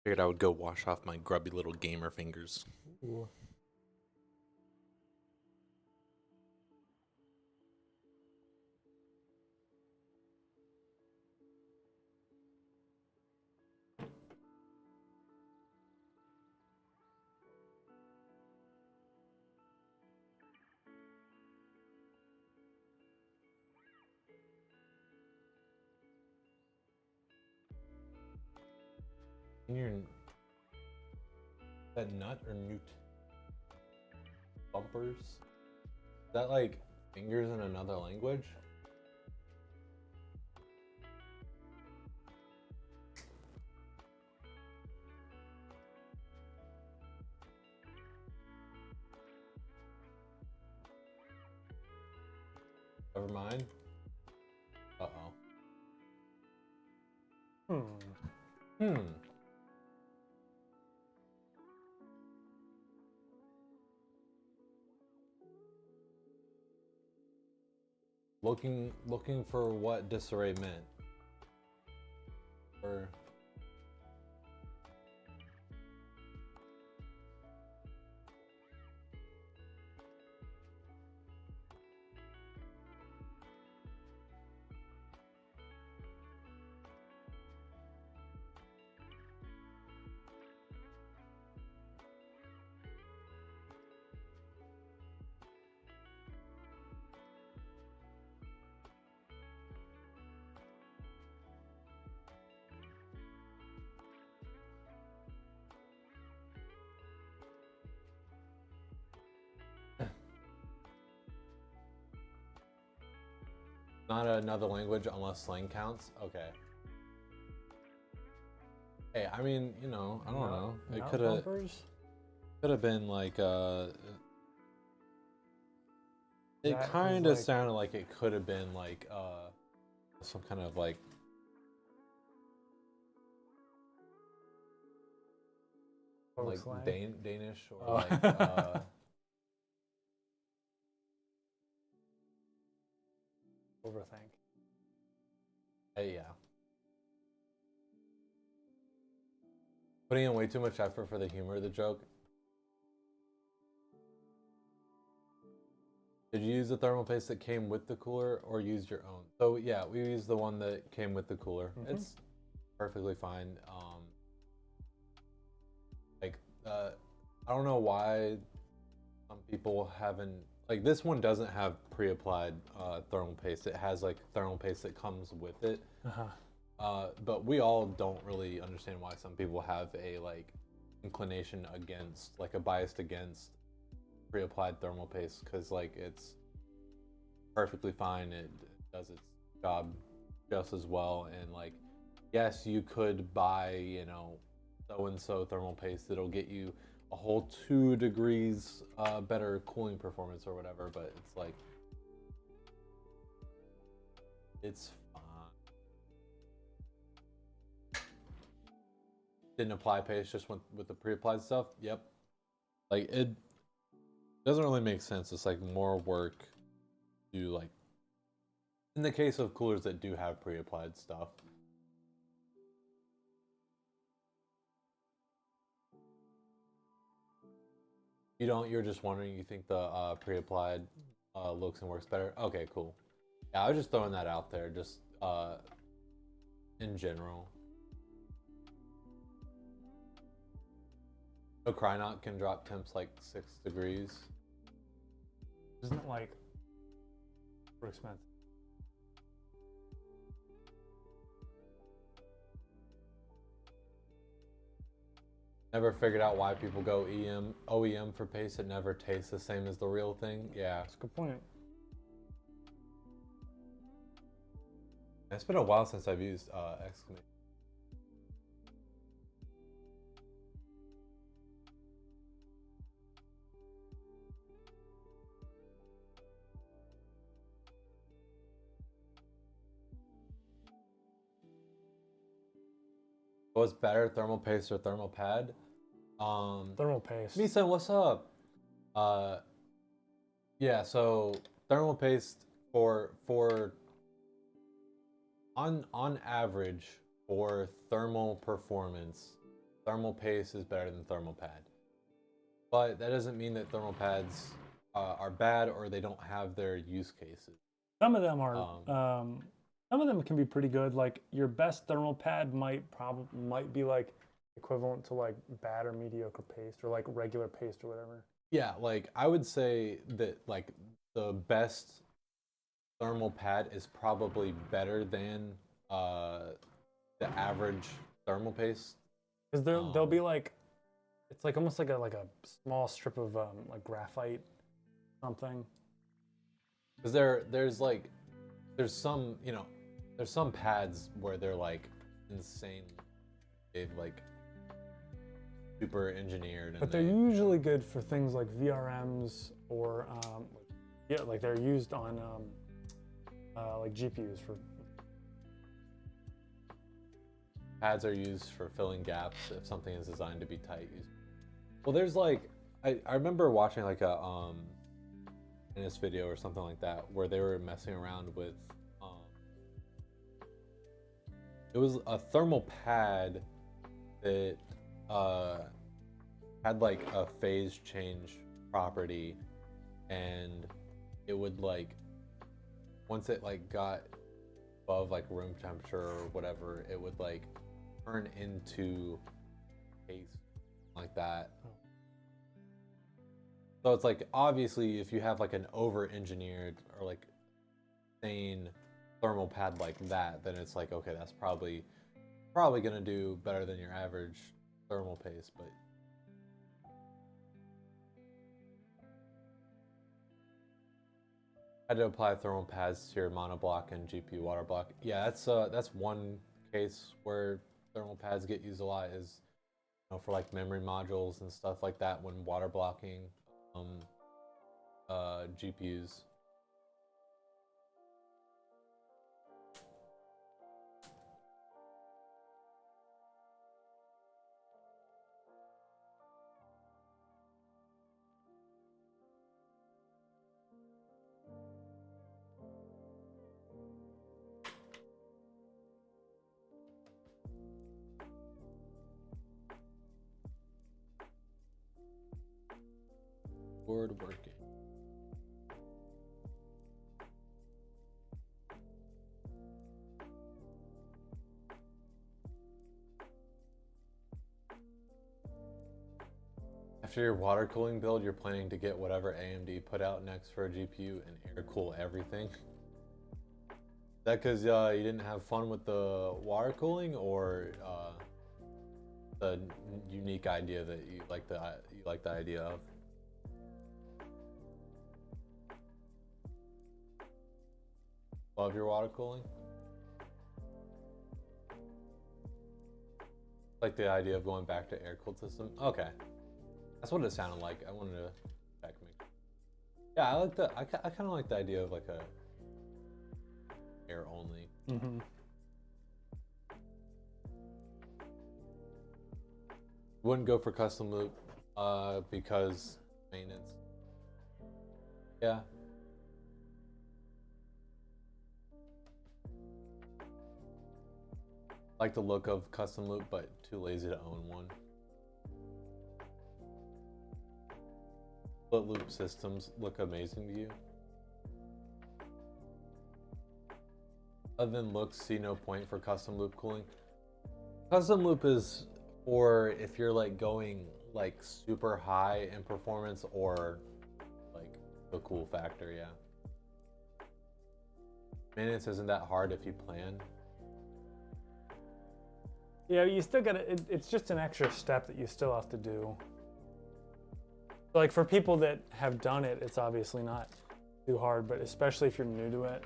Figured I would go wash off my grubby little gamer fingers. Ooh. That nut or newt? Bumpers? Is that like fingers in another language? Never mind. Uh-oh. Hmm. looking for what disarray meant. Or not another language unless slang counts. Okay. Hey, I mean, you know, I don't know. It could have been like it That kind is of like- sounded like it could have been like some kind of like slang? Danish or Oh. like Overthink. hey, yeah. Putting in way too much effort for the humor of the joke. Did you use the thermal paste that came with the cooler or use your own? So yeah, we used the one that came with the cooler. It's perfectly fine. I don't know why some people haven't, like, this one doesn't have pre-applied thermal paste. It has like thermal paste that comes with it. But we all don't really understand why some people have a like inclination against, like a bias against pre-applied thermal paste, because like it's perfectly fine. It does its job just as well. And like, yes, you could buy, you know, so-and-so thermal paste that'll get you a whole 2 degrees better cooling performance or whatever, but it's like, it's fine. Didn't apply paste, just went with the pre-applied stuff. Yep. Like, it doesn't really make sense. It's like more work to, like, in the case of coolers that do have pre-applied stuff. You don't, you're just wondering, you think the pre-applied looks and works better? Okay, cool. Yeah, I was just throwing that out there, just in general. So Crynoc can drop temps like 6 degrees. Isn't it like super expensive? Never figured out why people go OEM for paste. It never tastes the same as the real thing. Yeah. That's a good point. It's been a while since I've used exclamation. What's better, thermal paste or thermal pad? Thermal paste. Misa, what's up? Yeah, so thermal paste for on average for thermal performance, thermal paste is better than thermal pad. But that doesn't mean that thermal pads are bad or they don't have their use cases. Some of them are. Some of them can be pretty good. Like your best thermal pad might be like equivalent to like bad or mediocre paste or like regular paste or whatever. Yeah, like I would say that like the best thermal pad is probably better than the average thermal paste. Because they'll be like, it's like almost like a small strip of like graphite something. Because there's some, you know, there's some pads where they're like insane. They've like super engineered. And But they're usually good for things like VRMs or yeah, like they're used on like GPUs for. Pads are used for filling gaps if something is designed to be tight. Well, there's like I remember watching like a in this video or something like that, where they were messing around with. It was a thermal pad that had like a phase change property, and it would like once it like got above like room temperature or whatever, it would like turn into paste like that. So it's like obviously if you have like an over-engineered or like insane thermal pad like that, then it's like okay, that's probably gonna do better than your average thermal paste, but had to apply thermal pads to your monoblock and GPU water block. Yeah, that's one case where thermal pads get used a lot is, you know, for like memory modules and stuff like that when water blocking GPUs. Board working. After your water cooling build, you're planning to get whatever AMD put out next for a GPU and air cool everything. Is that because you didn't have fun with the water cooling, or the unique idea that you like the idea of? Love your water cooling? Like the idea of going back to air-cooled system? Okay. That's what it sounded like. I wanted to check me. Yeah, I kind of like the idea of like a air only. Mm-hmm. Wouldn't go for custom loop because maintenance. Yeah. Like the look of custom loop, but too lazy to own one. Split loop systems look amazing to you. Other than looks, see no point for custom loop cooling. Custom loop is for if you're like going like super high in performance or like the cool factor, yeah. Maintenance isn't that hard if you plan. Yeah, you still gotta, it's just an extra step that you still have to do. Like for people that have done it, it's obviously not too hard, but especially if you're new to it.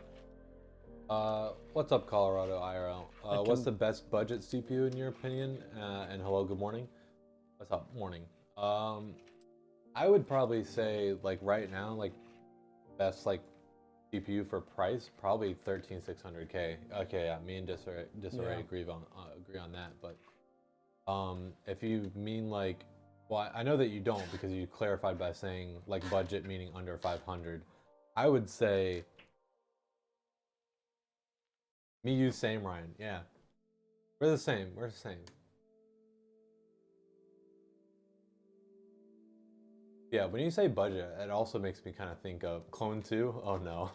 What's up, Colorado IRL? What's the best budget CPU in your opinion? And hello, good morning. What's up, morning? I would probably say like right now, like best like CPU for price, probably 13600K. Okay, yeah, me and Disarray agree on that. But if you mean like, well, I know that you don't because you clarified by saying like budget meaning under 500. I would say me, you, same, Ryan. Yeah, we're the same. We're the same. Yeah, when you say budget, it also makes me kind of think of Clone 2. Oh no.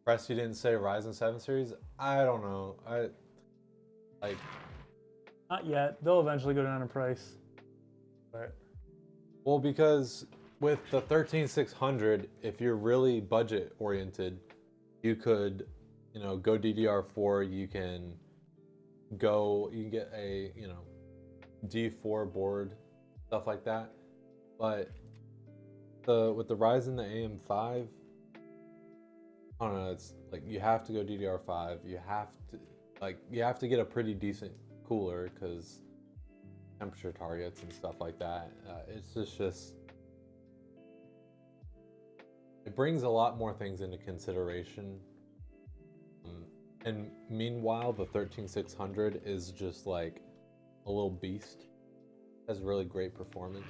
Press, you didn't say Ryzen 7 series? I don't know. Like. Not yet. They'll eventually go down in price. But Well, because with the 13600, if you're really budget oriented, you could, you know, go DDR4. You can get a, you know, D4 board, stuff like that. But with the Ryzen, the AM5, I don't know. It's like you have to go DDR5. You have to get a pretty decent cooler because temperature targets and stuff like that. It's just it brings a lot more things into consideration. And meanwhile, the 13600 is just like a little beast. Has really great performance.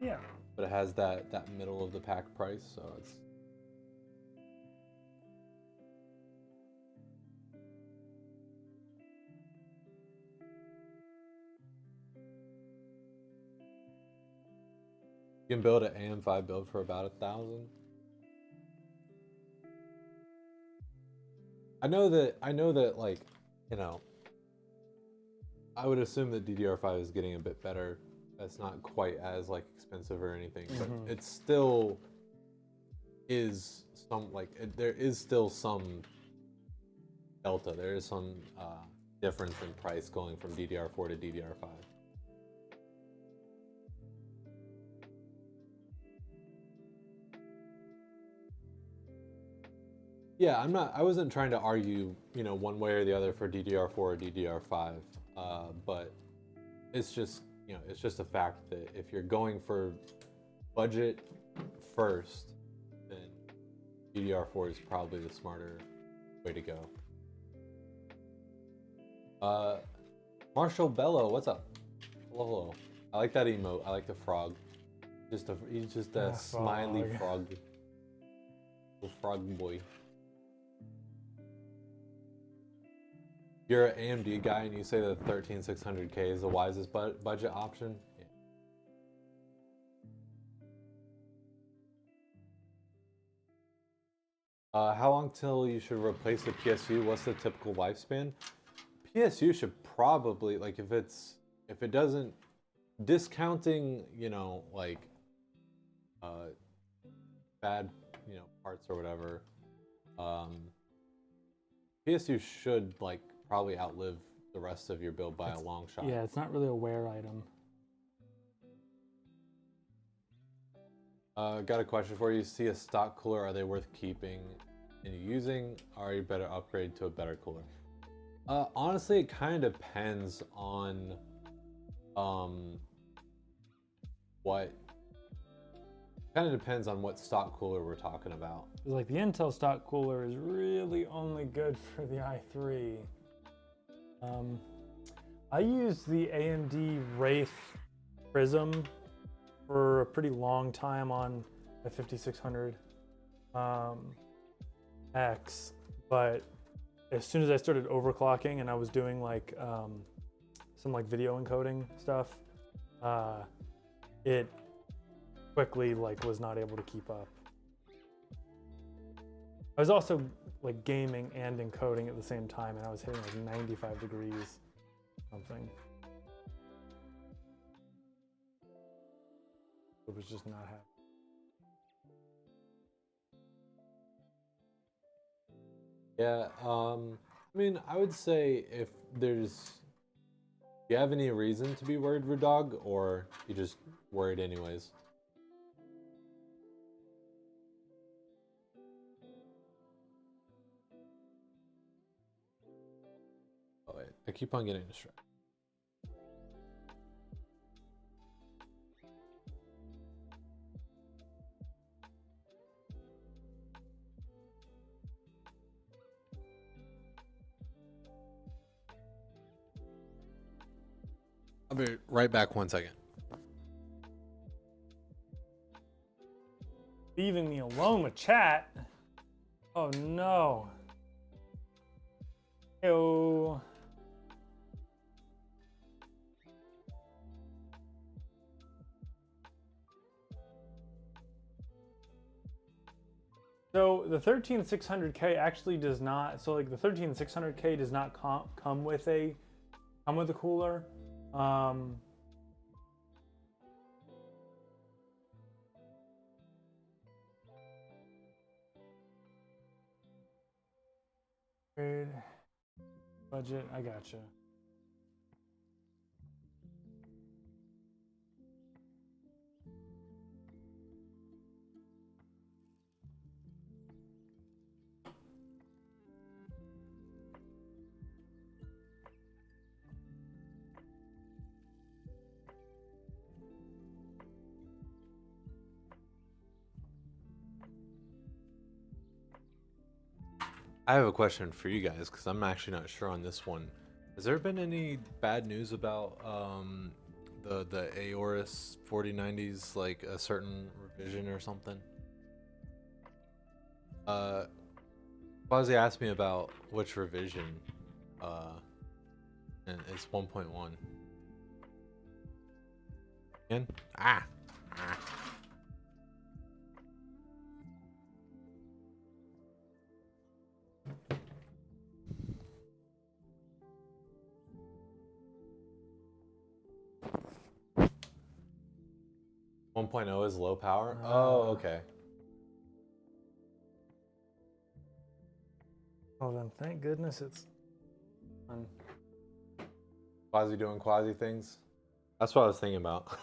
Yeah. but it has that middle of the pack price, so it's. You can build an AM5 build for about 1,000. I know that like, you know, I would assume that DDR5 is getting a bit better. That's not quite as like expensive or anything, but it still is some like there is still some delta. There is some difference in price going from DDR4 to DDR5. Yeah, I wasn't trying to argue, you know, one way or the other for DDR4 or DDR5, but it's just, you know, it's just a fact that if you're going for budget first, then DDR4 is probably the smarter way to go. Marshall Bello, what's up? Hello. I like that emote. I like the frog. He's just a smiley frog. Little frog boy. You're an AMD guy and you say that 13600K is the wisest budget option? Yeah. How long till you should replace the PSU? What's the typical lifespan? PSU should probably, like, if it doesn't, discounting, you know, like, bad, you know, parts or whatever, PSU should, like, probably outlive the rest of your build by a long shot. Yeah, it's not really a wear item. Got a question for you. See a stock cooler, are they worth keeping and using? Or you better upgrade to a better cooler? Honestly, it kind of depends on what stock cooler we're talking about. Like the Intel stock cooler is really only good for the i3. I used the AMD Wraith Prism for a pretty long time on the 5600 X, but as soon as I started overclocking and I was doing like some like video encoding stuff, it quickly like was not able to keep up. I was also like gaming and encoding at the same time, and I was hitting like 95 degrees something. It was just not happening. Yeah, I mean, I would say if do you have any reason to be worried, Rudog, or you just worried anyways? Oh wait, I keep on getting distracted. I'll be right back 1 second. Leaving me alone with chat. Oh no. Ew. So the 13600K actually does not. So like the 13600K does not come with a cooler. Budget, I gotcha. I have a question for you guys because I'm actually not sure on this one. Has there been any bad news about the Aorus 4090s like a certain revision or something? Quasi asked me about which revision, and it's 1.1. And ah. 1.0 is low power. Oh, okay. Oh, then thank goodness it's on. Quasi doing quasi things. That's what I was thinking about.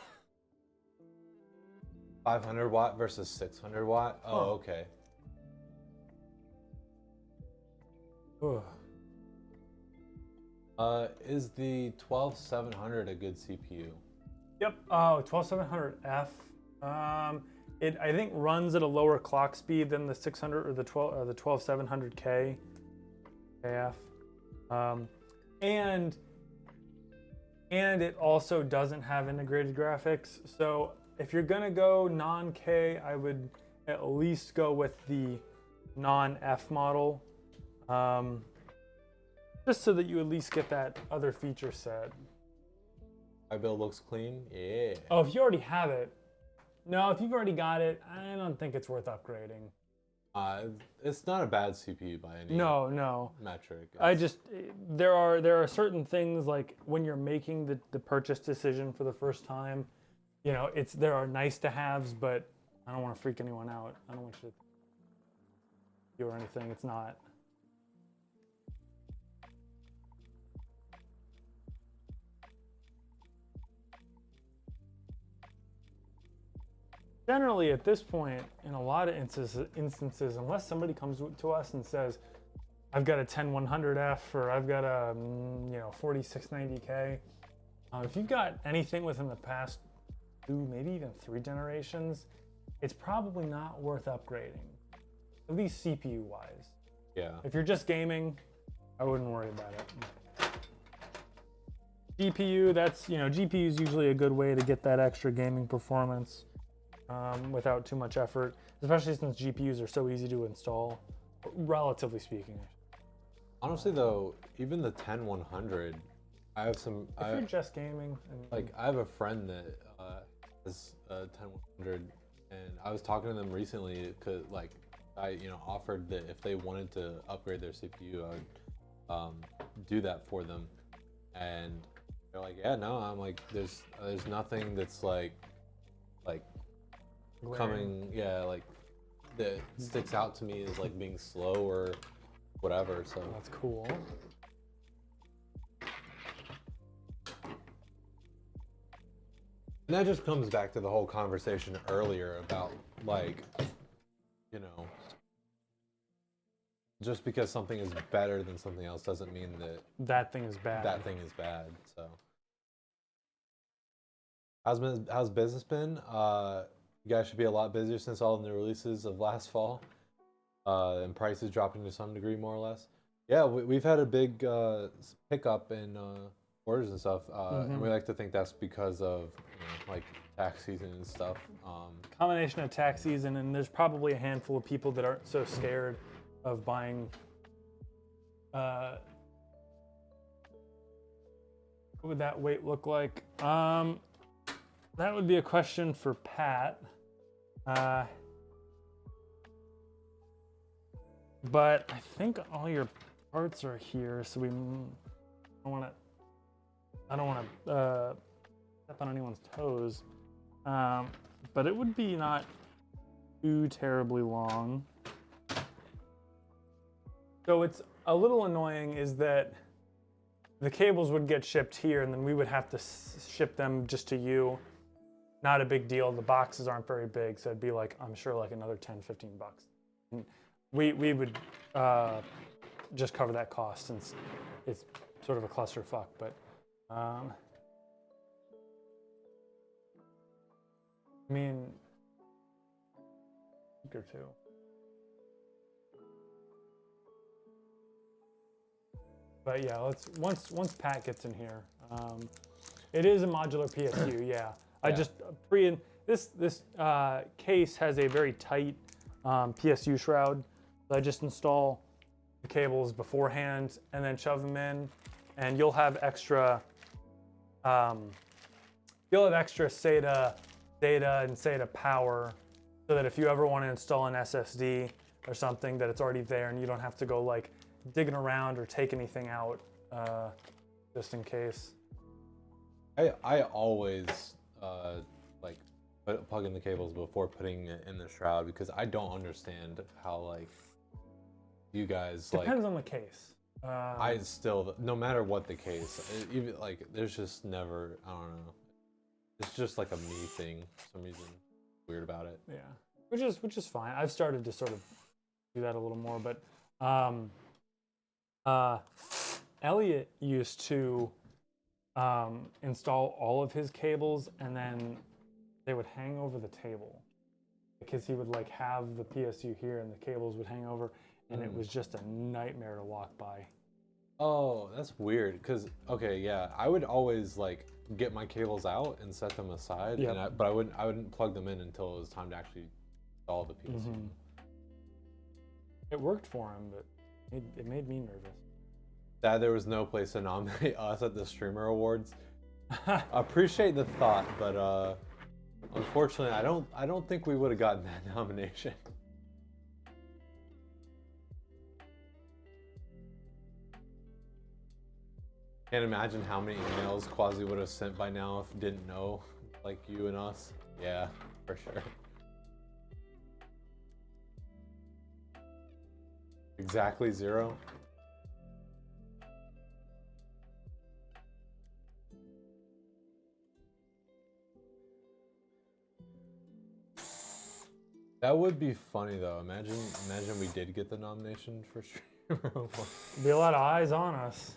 500 watt versus 600 watt. Oh, okay. Ugh. Is the 12700 a good CPU? Yep. Oh, 12700F. It I think runs at a lower clock speed than the 600 or the 12700K AF. And it also doesn't have integrated graphics. So if you're gonna go non-K, I would at least go with the non-F model, just so that you at least get that other feature set. My build looks clean. Yeah. Oh, if you already have it. No, if you've already got it, I don't think it's worth upgrading. It's not a bad CPU by any No. metric. I just there are certain things like when you're making the purchase decision for the first time, you know, there are nice to haves, but I don't want to freak anyone out. I don't want you to do or anything. It's not. Generally, at this point, in a lot of instances, unless somebody comes to us and says, I've got a 10100F or I've got a 4690K, if you've got anything within the past 2, maybe even 3 generations, it's probably not worth upgrading, at least CPU wise. Yeah. If you're just gaming, I wouldn't worry about it. GPU, GPU is usually a good way to get that extra gaming performance. Without too much effort, especially since GPUs are so easy to install, relatively speaking. Honestly, though, even the 10100, I have some. If you're just gaming, I have a friend that has a 10100, and I was talking to them recently because, I offered that if they wanted to upgrade their CPU, I would do that for them, and they're like, yeah, no, I'm like, there's nothing that's like coming, that sticks out to me as like being slow or whatever. So that's cool. And that just comes back to the whole conversation earlier about just because something is better than something else doesn't mean that that thing is bad. That thing is bad. So how's business been? You guys should be a lot busier since all the new releases of last fall, and prices dropping to some degree, more or less. Yeah, we've had a big pickup in orders and stuff, and we like to think that's because of tax season and stuff. Combination of tax season, and there's probably a handful of people that aren't so scared of buying. What would that weight look like? That would be a question for Pat. But I think all your parts are here, so I don't want to step on anyone's toes. But it would be not too terribly long. So it's a little annoying is that the cables would get shipped here and then we would have to ship them just to you. Not a big deal. The boxes aren't very big, so it'd be I'm sure another 10, 15 bucks. And we would just cover that cost since it's sort of a clusterfuck, but I mean, a week or two. But yeah, once Pat gets in here, It is a modular PSU, yeah. I Yeah. just this case has a very tight PSU shroud. So I just install the cables beforehand and then shove them in, and you'll have extra SATA data and SATA power, so that if you ever want to install an SSD or something, that it's already there and you don't have to go like digging around or take anything out, just in case. I always like plug in the cables before putting it in the shroud, because I don't understand how like you guys Depends like. on the case. I still, no matter what the case, even like there's just never, I don't know. It's just like a me thing for some reason. Weird about it. Yeah, which is fine. I've started to sort of do that a little more, but Elliot used to install all of his cables, and then they would hang over the table, because he would like have the PSU here and the cables would hang over, and it was just a nightmare to walk by. Oh, that's weird. Cause okay, yeah, I would always like get my cables out and set them aside, Yep. but I wouldn't plug them in until it was time to actually install the PSU. It worked for him, but it made me nervous. That there was no place to nominate us at the Streamer Awards. Appreciate the thought, but unfortunately, I don't think we would have gotten that nomination. Can't imagine how many emails Quasi would have sent by now if he didn't know, like you and us. Yeah, for sure. Exactly 0. That would be funny though. Imagine we did get the nomination for Streamer Award. Be a lot of eyes on us.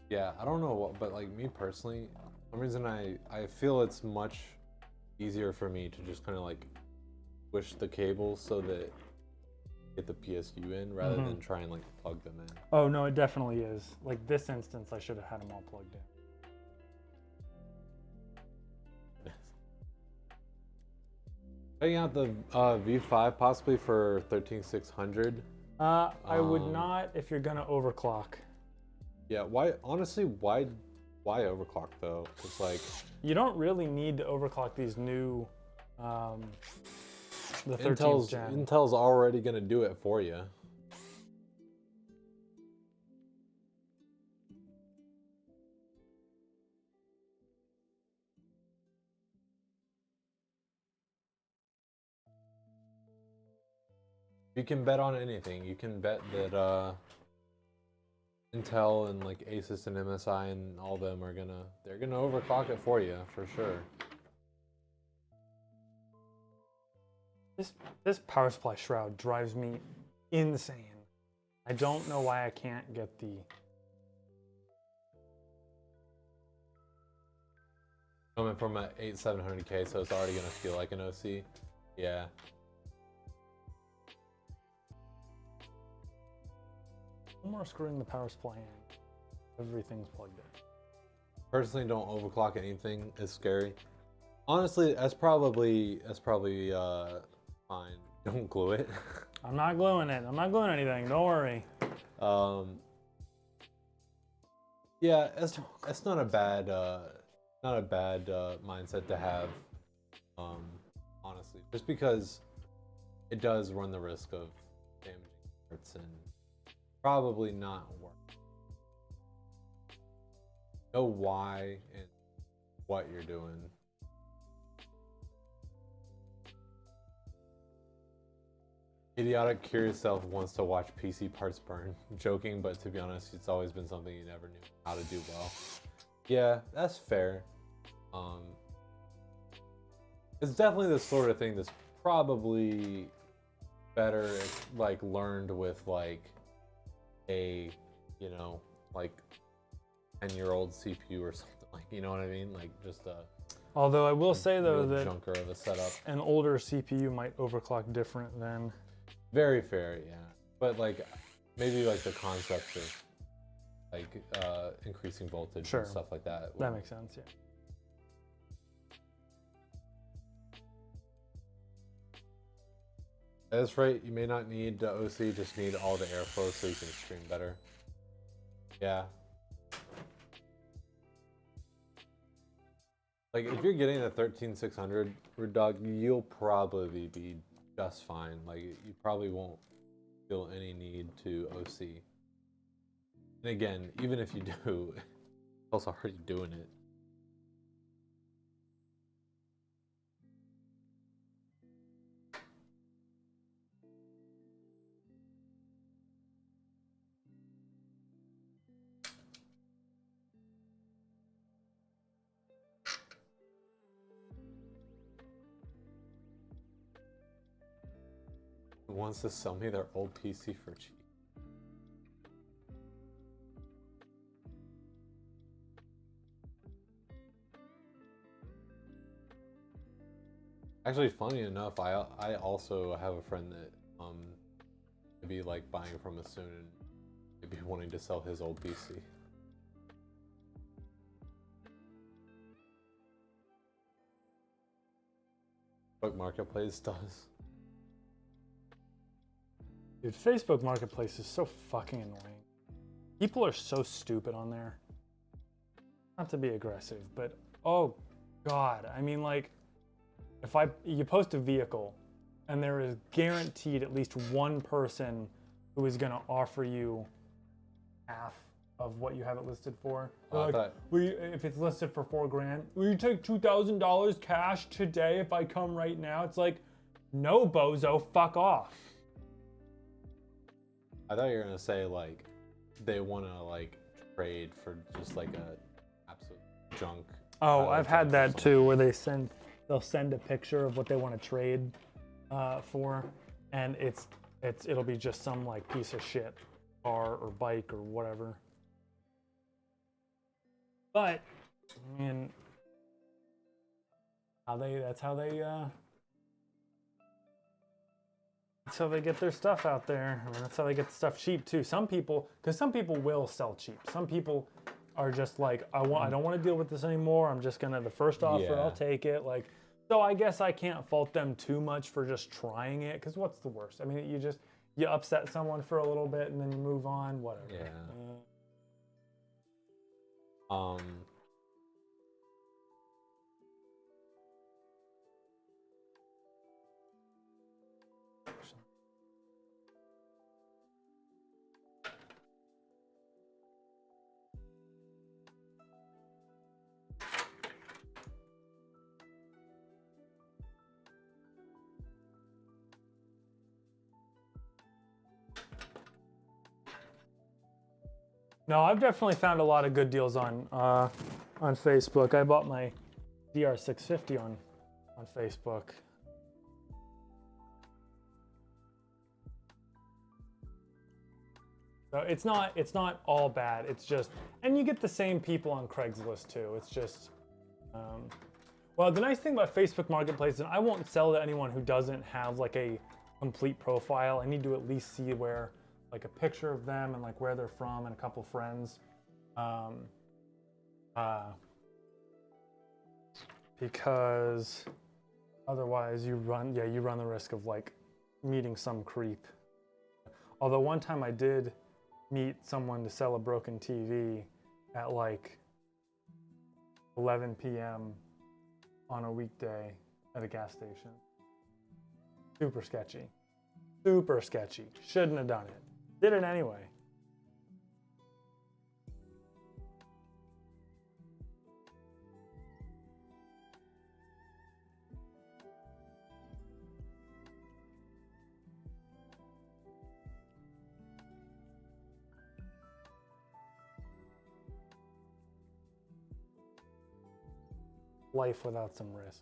Yeah, I don't know what, but like me personally, for some reason I feel it's much easier for me to just kind of like push the cables so that get the PSU in rather than try and like plug them in. Oh no, it definitely is. Like this instance, I should have had them all plugged in. Checking out the V5 possibly for 13600. I would not if you're gonna overclock. Yeah, why? Honestly, why overclock though? Because like You don't really need to overclock these new, the 13th Intel's gen. Intel's already gonna do it for you. You can bet on anything. You can bet that Intel and like Asus and MSI and all them are they're gonna overclock it for you for sure. This power supply shroud drives me insane. I don't know why I can't get the. Coming from a 8700K, so it's already gonna feel like an OC. Yeah. No more screwing the power supply in. Everything's plugged in. Personally, don't overclock anything. It's scary. Honestly, that's probably fine. Don't glue it. I'm not gluing it. I'm not gluing anything. Don't worry. Yeah, it's not a bad mindset to have. Honestly, just because it does run the risk of damaging parts and probably not work. Know why and what you're doing. Idiotic curious self wants to watch PC parts burn. Joking, but to be honest, it's always been something you never knew how to do well. Yeah, that's fair. It's definitely the sort of thing that's probably better if, like, learned with like a, you know, like 10-year-old CPU or something, like, you know what I mean? Like just a Although I will say though real that junker of a setup. an older CPU might overclock different than. Very fair, yeah. But like, maybe like the concept of like increasing voltage Sure. and stuff like that. That makes sense, yeah. That's right. You may not need the OC, just need all the airflow so you can stream better. Yeah. Like if you're getting the 13600 dog, you'll probably be just fine. Like you probably won't feel any need to OC. And again, even if you do, it's also already doing it. Who wants to sell me their old PC for cheap? Actually, funny enough, I also have a friend that maybe like buying from us soon and maybe wanting to sell his old PC. Facebook Marketplace does. Dude, Facebook Marketplace is so fucking annoying. People are so stupid on there. Not to be aggressive, but oh god, I mean like if you post a vehicle and there is guaranteed at least one person who is going to offer you half of what you have it listed for. Oh, Like, if it's listed for $4,000, will you take $2,000 cash today if I come right now? It's like, no, bozo, fuck off. I thought you were gonna say like they want to like trade for just like a absolute junk. Oh, I've had junk or that something. too, where they'll send a picture of what they want to trade for, and it'll be just some like piece of shit car or bike or whatever. But I mean, that's how they get their stuff out there. I mean, that's how they get the stuff cheap too. Some people will sell cheap. Some people are just like, I don't want to deal with this anymore. I'm just gonna the first offer, Yeah. I'll take it. Like, so I guess I can't fault them too much for just trying it, because what's the worst? I mean, you upset someone for a little bit and then you move on, whatever. Yeah. No, I've definitely found a lot of good deals on Facebook. I bought my DR650 on Facebook. So it's not all bad. It's just, and you get the same people on Craigslist too. It's just, well, the nice thing about Facebook Marketplace is I won't sell to anyone who doesn't have like a complete profile. I need to at least see where, like a picture of them and like where they're from and a couple friends. Because otherwise you run the risk of like meeting some creep. Although one time I did meet someone to sell a broken TV at like 11 p.m. on a weekday at a gas station. Super sketchy. Super sketchy. Shouldn't have done it. Did it anyway. Life without some risk.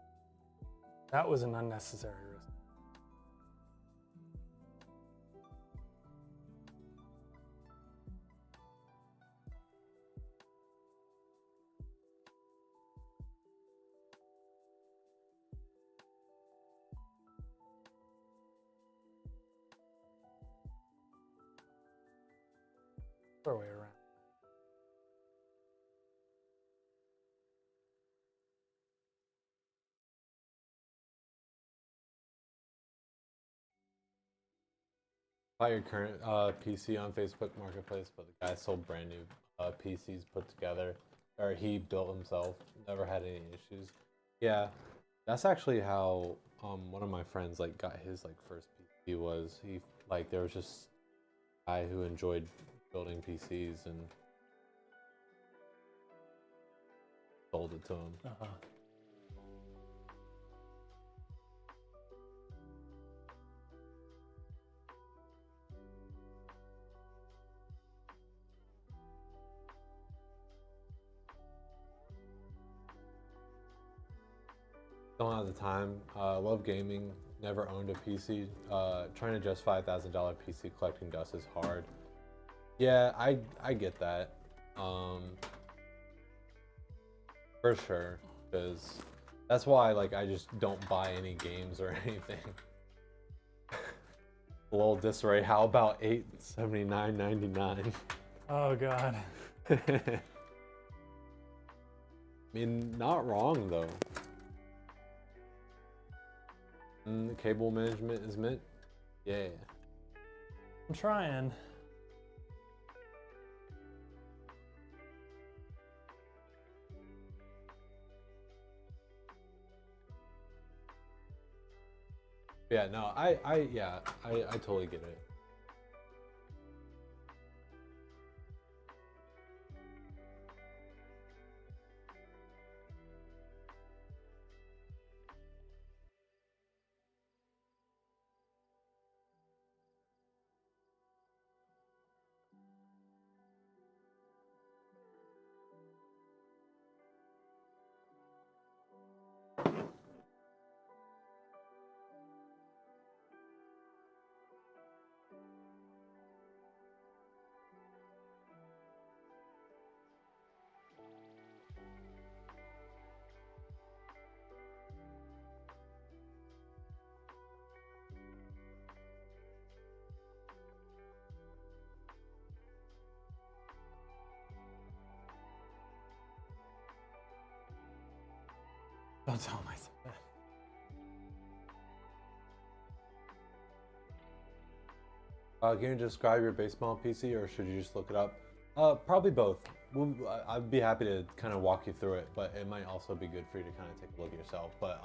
That was an unnecessary risk. Other way around. Buy your current PC on Facebook Marketplace, but the guy sold brand new PCs put together, or he built himself. Never had any issues. Yeah, that's actually how one of my friends like got his like first PC. Was he like there was just a guy who enjoyed building PCs and sold it to him. Uh-huh. Don't have the time. Love gaming. Never owned a PC. Trying to justify $1,000 PC collecting dust is hard. Yeah, I get that. For sure, because that's why like I just don't buy any games or anything. A little disarray. How about $879.99? Oh god. I mean, not wrong though. Cable management is mint. Yeah. I'm trying. Yeah, no, I totally get it. Don't tell myself that. Can you describe your base model PC, or should you just look it up? Probably both. I'd be happy to kind of walk you through it, but it might also be good for you to kind of take a look at yourself. But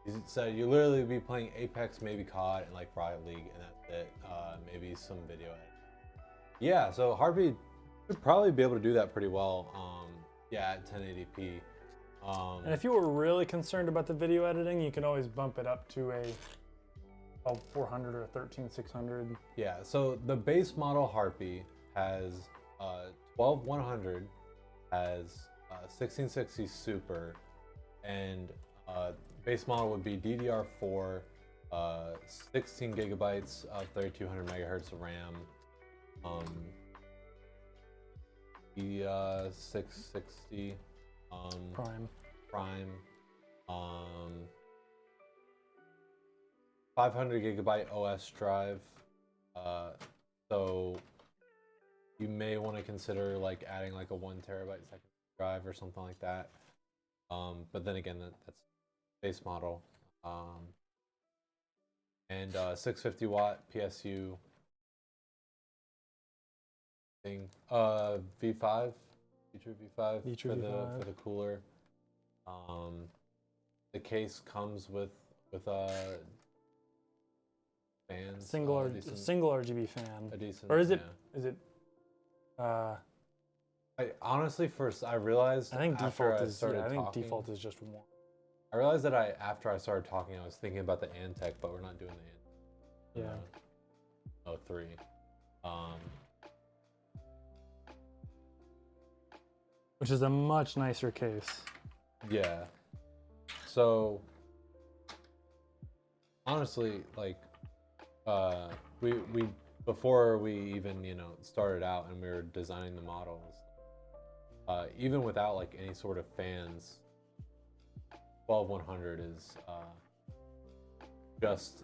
you said you literally be playing Apex, maybe COD, and like Riot League, and that's it. Maybe some video editing. Yeah, so Heartbeat would probably be able to do that pretty well. Yeah, at 1080p. And if you were really concerned about the video editing, you can always bump it up to a 12400 or 13600. Yeah, so the base model Harpy has 12100, has 1660 Super, and base model would be DDR4, 16 gigabytes of 3200 megahertz of RAM, the 660 Prime, 500 gigabyte OS drive. So you may want to consider like adding like a 1 terabyte second drive or something like that. But then again, that's base model. And 650 watt PSU thing. V5, feature V5 Feature V5. for the cooler. The case comes with fans. Single RGB fan. A decent. Or is it? Yeah. Is it? I honestly first I realized I think after default I is. started Yeah, I think talking, default is just one. I realized that after I started talking, I was thinking about the Antec, but we're not doing the Antec. Yeah. 03. Which is a much nicer case. Yeah. So honestly, like we before we even started out and we were designing the models, even without like any sort of fans, 12100 is just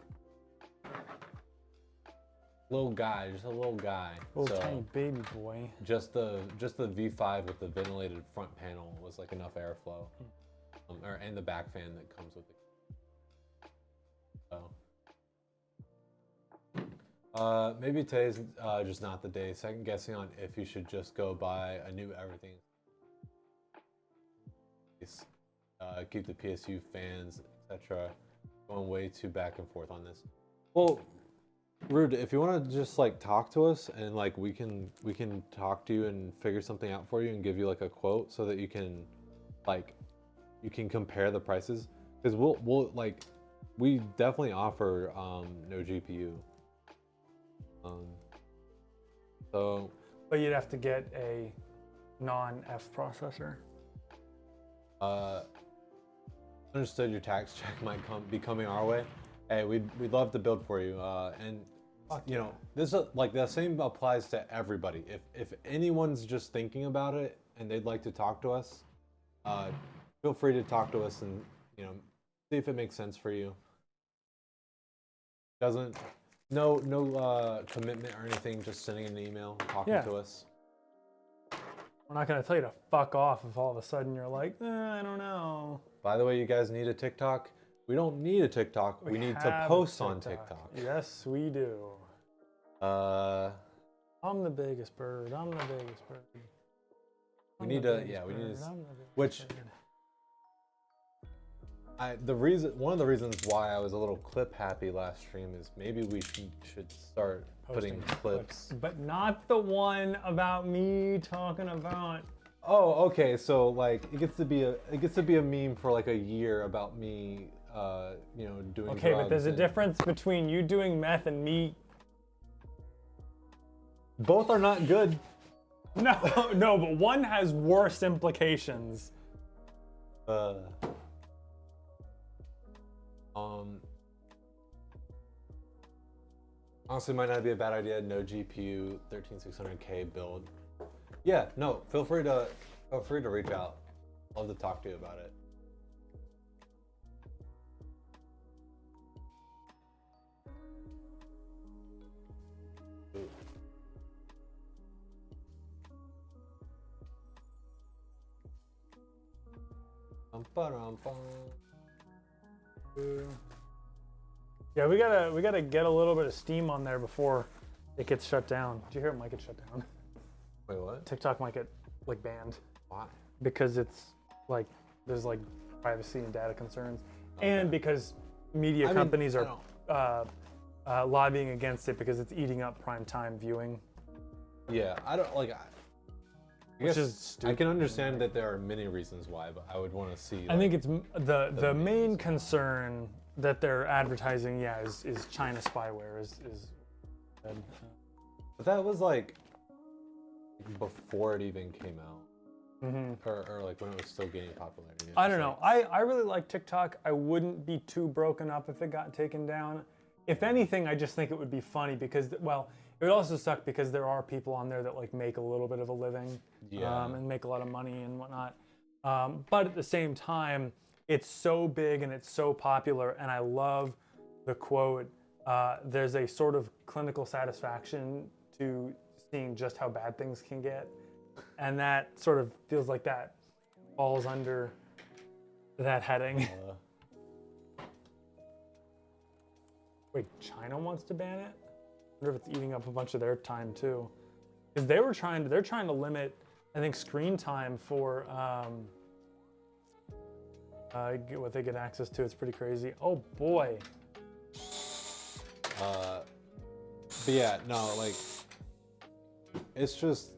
Little guy, just a little guy. Little So tiny baby boy. just the V5 with the ventilated front panel was like enough airflow, and the back fan that comes with it. So maybe today's just not the day. Second guessing on if you should just go buy a new everything. Keep the PSU fans, etc. Going way too back and forth on this. Well, Rude, if you want to just like talk to us and like we can talk to you and figure something out for you and give you like a quote so that you can compare the prices, because we'll like we definitely offer no GPU. So But you'd have to get a non-F processor. Understood. Your tax check might be coming our way. Hey, we'd love to build for you. And you know, this is like the same applies to everybody. If anyone's just thinking about it and they'd like to talk to us, feel free to talk to us and see if it makes sense for you. No commitment or anything. Just sending an email, talking to us. We're not gonna tell you to fuck off if all of a sudden you're like, I don't know. By the way, you guys need a TikTok? We don't need a TikTok. We need to post on TikTok. Yes, we do. I'm the biggest bird. I'm the biggest bird. We need to, which one of the reasons why I was a little clip happy last stream is maybe we should start putting clips. But not the one about me talking about. Oh, okay. So like it gets to be a meme for like a year about me, doing. Okay, but there's a difference between you doing meth and me. Both are not good. No, but one has worse implications. Honestly, might not be a bad idea. No GPU, 13600K build. Yeah, no. Feel free to reach out. Love to talk to you about it. Yeah, we gotta get a little bit of steam on there before it gets shut down. Did you hear it might get shut down? Wait, what? TikTok might get like banned. Why? Because it's like there's like privacy and data concerns, Okay. and because media companies are lobbying against it because it's eating up prime time viewing. Yeah, I don't like. I Which guess is stupid. I can understand that there are many reasons why, but I would want to see. I think it's the main concern that they're advertising. Yeah, is China spyware is. But that was like before it even came out, or like when it was still gaining popularity. I don't know. I really like TikTok. I wouldn't be too broken up if it got taken down. If anything, I just think it would be funny because, well, it would also suck because there are people on there that like make a little bit of a living, and make a lot of money and whatnot. But at the same time, it's so big and it's so popular, and I love the quote. There's a sort of clinical satisfaction to seeing just how bad things can get, and that sort of feels like that falls under that heading. Wait, China wants to ban it? I wonder if it's eating up a bunch of their time too, because they're trying to limit, I think, screen time for what they get access to. It's pretty crazy. Oh boy. But yeah, no, like it's just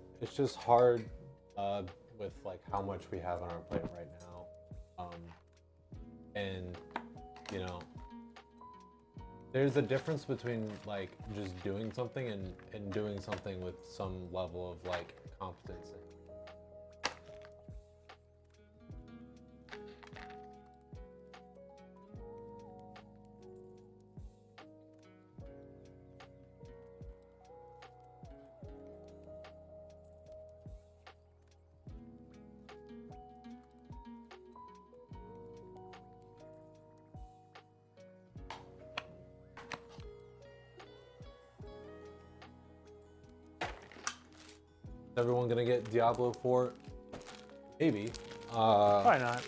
hard with like how much we have on our plate right now, and there's a difference between like just doing something and doing something with some level of like competence. everyone gonna get Diablo 4? Maybe. Probably not.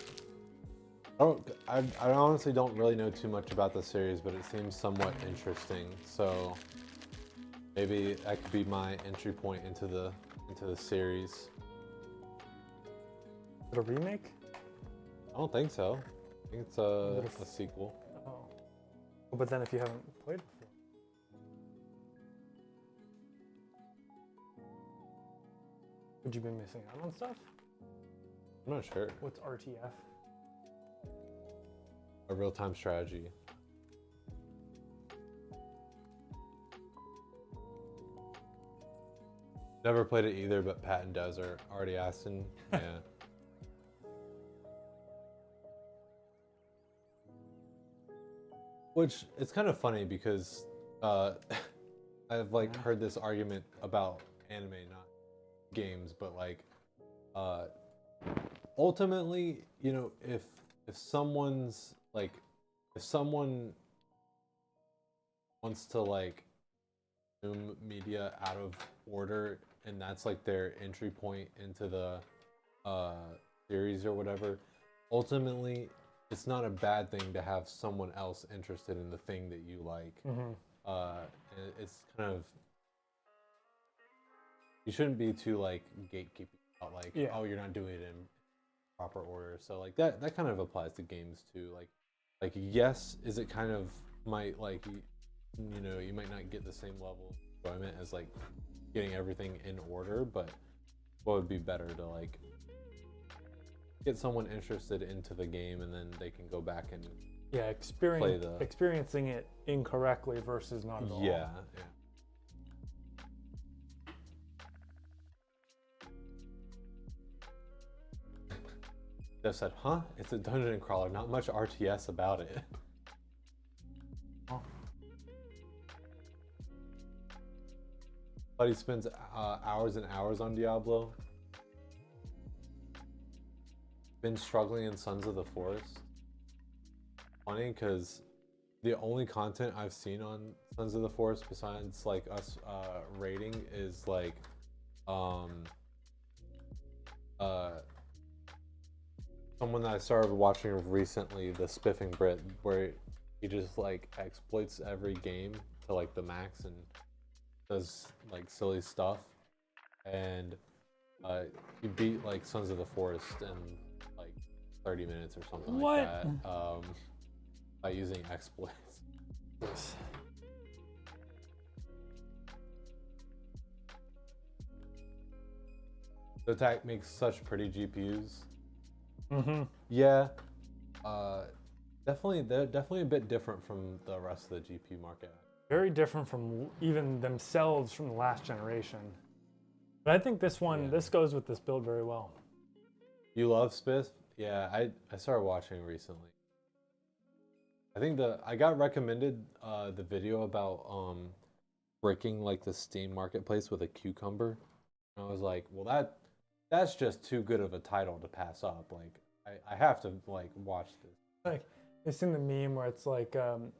I honestly don't really know too much about the series, but it seems somewhat interesting. So maybe that could be my entry point into the series. Is it a remake? I don't think so. I think it's a sequel. Oh. But then if you haven't played it before. Would you be missing out on stuff? I'm not sure. What's RTF? A real-time strategy. Never played it either, but Pat and Des are already asking. Yeah. Which, it's kind of funny because I've like heard this argument about anime, not games, but like ultimately, you know, if someone's like, if someone wants to like consume media out of order and that's like their entry point into the series or whatever, ultimately it's not a bad thing to have someone else interested in the thing that you like. It's kind of, you shouldn't be too like gatekeeping about like, oh, you're not doing it in proper order. So like that kind of applies to games too. Like yes, is it kind of might like, you know, you might not get the same level of enjoyment as like getting everything in order, but what would be better to like get someone interested into the game and then they can go back and experiencing it incorrectly versus not at all. Yeah. Jeff said, huh? It's a dungeon crawler, not much RTS about it. But he spends hours and hours on Diablo. Been struggling in Sons of the Forest. Funny, because the only content I've seen on Sons of the Forest besides like us rating is like someone that I started watching recently, the Spiffing Brit, where he just like exploits every game to like the max and does like silly stuff, and he beat like Sons of the Forest in like 30 minutes or something like that by using exploits. The attack makes such pretty GPUs. Yeah, they're definitely a bit different from the rest of the GPU market. Very different from even themselves from the last generation. But I think this one, this goes with this build very well. You love Spiff? Yeah, I started watching recently. I think I got recommended the video about breaking like the Steam marketplace with a cucumber. And I was like, well that's just too good of a title to pass up. Like I have to like watch this. Like I've seen the meme where it's like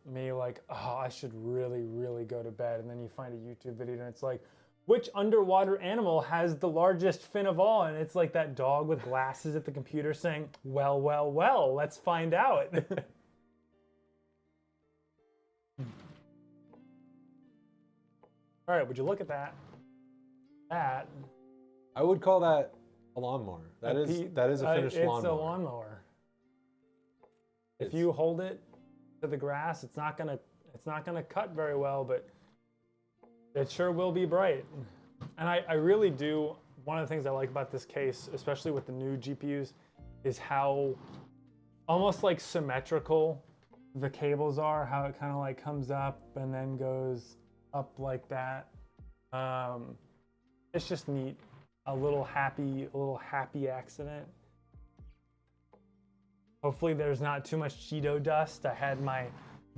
me like, oh, I should really go to bed, and then you find a YouTube video and it's like, which underwater animal has the largest fin of all? And it's like that dog with glasses at the computer saying, well, let's find out. All right, would you look at that? That. I would call that a lawnmower. That is a finished lawnmower. It's a lawnmower. If you hold it to the grass, it's not gonna cut very well, but it sure will be bright. And I really do. One of the things I like about this case, especially with the new GPUs, is how almost like symmetrical the cables are. How it kind of like comes up and then goes up like that. It's just neat. A little happy accident. Hopefully there's not too much Cheeto dust. I had my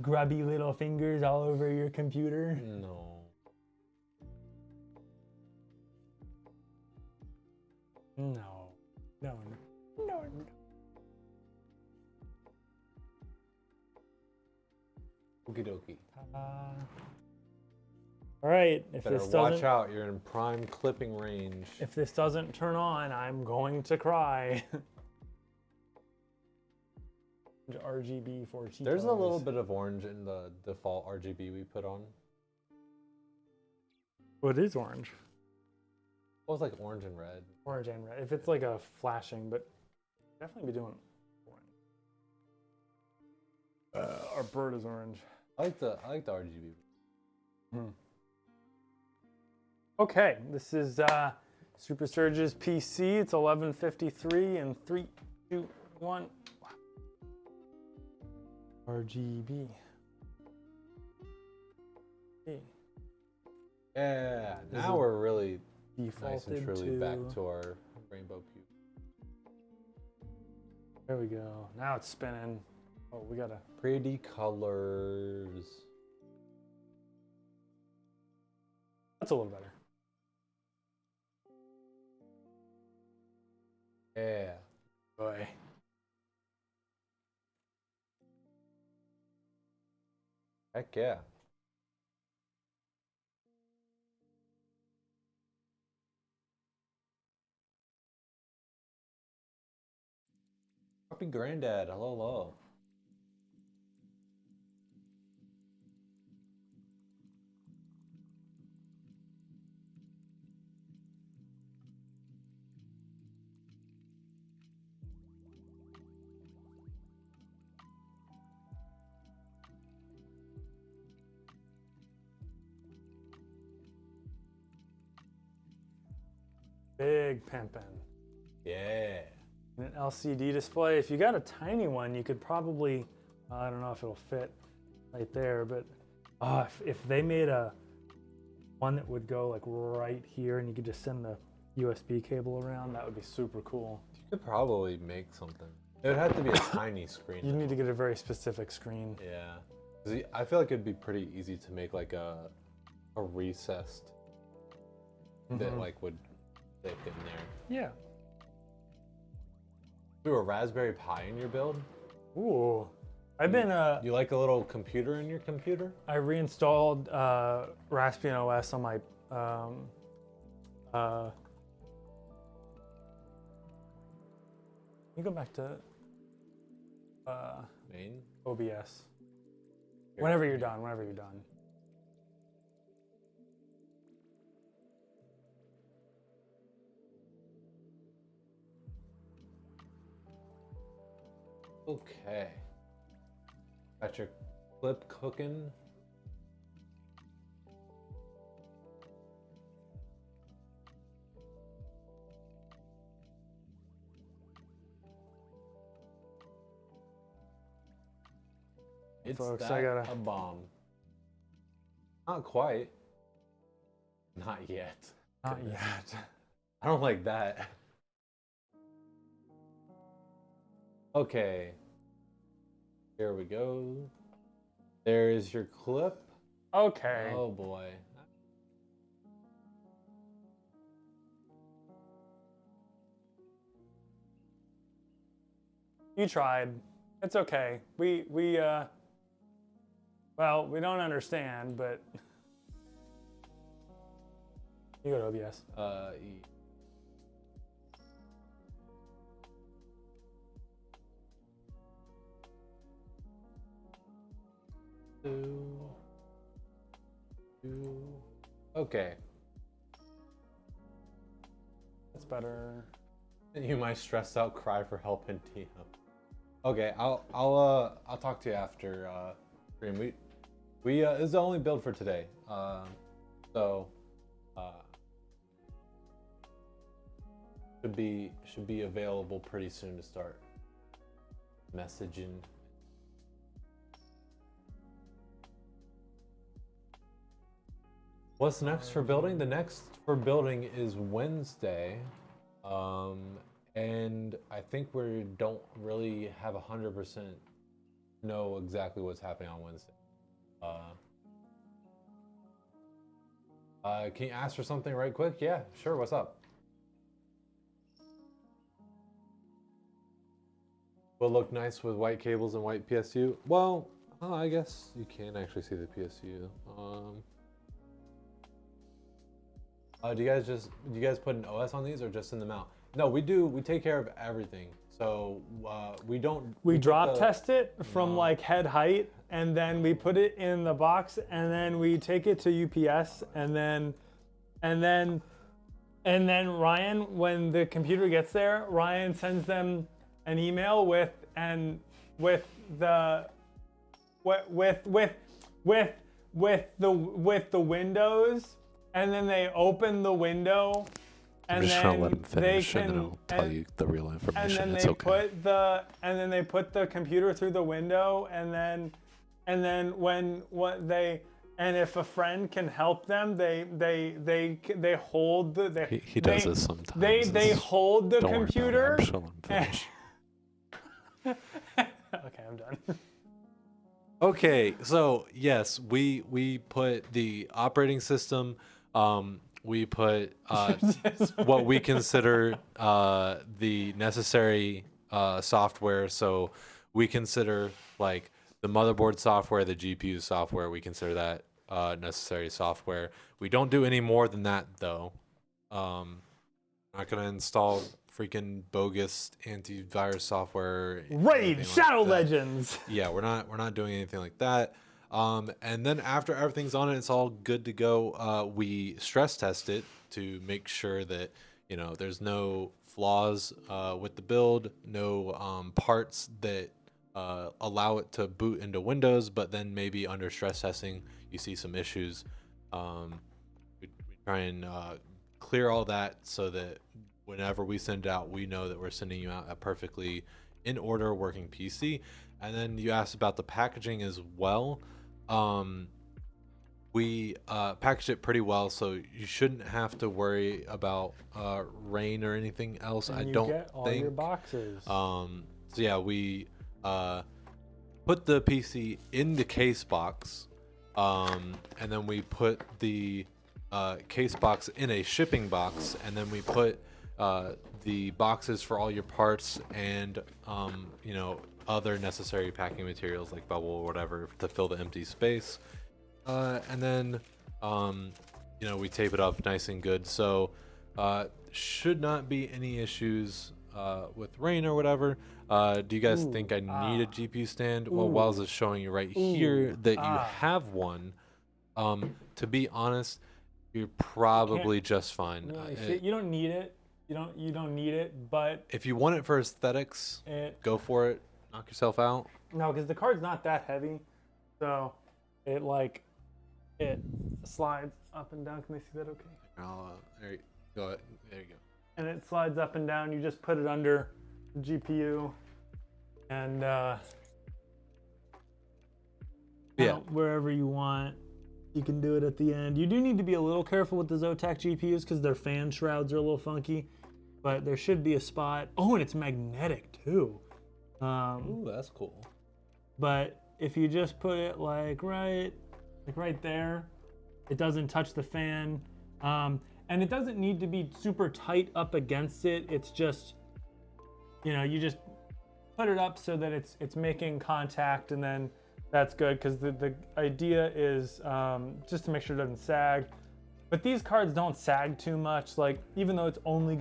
grubby little fingers all over your computer. No. No. Okie dokie. All right, if Better this watch doesn't out. You're in prime clipping range. if this doesn't turn on, I'm going to cry. RGB for Cheetos. There's a little bit of orange in the default RGB we put on. What is orange? It was like orange and red. Orange and red. If it's like a flashing, but definitely be doing orange. Our bird is orange. I like the RGB. Okay, this is Super Surge's PC. It's 11:53 and 3, 2, 1. RGB. Yeah, now we're really nice and Defaulted truly to... back to our rainbow cube. There we go. Now it's spinning. Oh, we gotta... Pretty colors. That's a little better. Yeah. Boy. Heck yeah. Happy Granddad. Hello, hello. Big pimpin'. Yeah. An LCD display. If you got a tiny one, you could probably, I don't know if it'll fit right there, but if they made a one that would go like right here and you could just send the USB cable around, that would be super cool. You could probably make something. It would have to be a tiny screen. You need to get a very specific screen. Yeah. 'Cause I feel like it'd be pretty easy to make like a recessed that like would fit in there. Yeah. Do a Raspberry Pi in your build? Ooh. I've been You like a little computer in your computer? I reinstalled Raspbian OS on my you go back to Main? OBS. Whenever you're done. Okay. Got your clip cooking. It's Folks, that I gotta- a bomb. Not quite. Not yet. Not yet. I don't like that. Okay. Here we go. There is your clip. Okay. Oh boy. You tried. It's okay. Well, we don't understand, but you go to OBS. Okay. That's better. You might stressed out cry for help in TM. Okay, I'll talk to you after stream. We this is the only build for today. So should be available pretty soon to start messaging. What's next for building? The next for building is Wednesday. And I think we don't really have 100% know exactly what's happening on Wednesday. Can you ask for something right quick? Yeah, sure, what's up? Will look nice with white cables and white PSU? Well, I guess you can actually see the PSU. Do you guys put an OS on these or just send them out? No, we do. We take care of everything. So we don't. We put drop the- test it from No. like head height, and then we put it in the box, and then we take it to UPS, and then Ryan, when the computer gets there, Ryan sends them an email with the windows, and then they open the window, I'm and just trying then to let him they finish, and can then I'll tell you the real and information. then It's they okay. put the computer through the window, and then and if a friend can help them, they hold the He does this sometimes. they It's- hold the don't worry about it, computer. I'm just gonna let him finish. Okay, I'm done. Okay, so yes, we put the operating system. We put what we consider the necessary software. So we consider like the motherboard software, the GPU software. We consider that necessary software. We don't do any more than that though. Not gonna install freaking bogus antivirus software. or Raid anything like Shadow that. Legends. Yeah, we're not doing anything like that. And then after everything's on it, it's all good to go. We stress test it to make sure that there's no flaws with the build, no parts that allow it to boot into Windows, but then maybe under stress testing you see some issues. We try and clear all that so that whenever we send it out, we know that we're sending you out a perfectly in order working PC. And then you asked about the packaging as well. We packaged it pretty well, so you shouldn't have to worry about rain or anything else. And I you don't get all think. your boxes. So yeah, we put the PC in the case box, and then we put the case box in a shipping box, and then we put the boxes for all your parts and other necessary packing materials like bubble or whatever to fill the empty space, and then we tape it up nice and good, so should not be any issues with rain or whatever. Do you guys think I need a GPU stand? Well, Wells is showing you right here that you have one. To be honest, you're probably just fine. No, you don't need it. You don't need it, but If you want it for aesthetics, go for it. Knock yourself out. no, because the card's not that heavy, so it slides up and down. Can they see that? Okay. There you go. There you go. And it slides up and down. You just put it under the GPU, and Yeah. wherever you want. You can do it at the end. You do need to be a little careful with the Zotac GPUs because their fan shrouds are a little funky, but there should be a spot. Oh, and it's magnetic too. Ooh, that's cool. But if you just put it like right there, it doesn't touch the fan, and it doesn't need to be super tight up against it. It's just, you just put it up so that it's making contact, and then that's good because the idea is just to make sure it doesn't sag. But these cards don't sag too much. Like even though it's only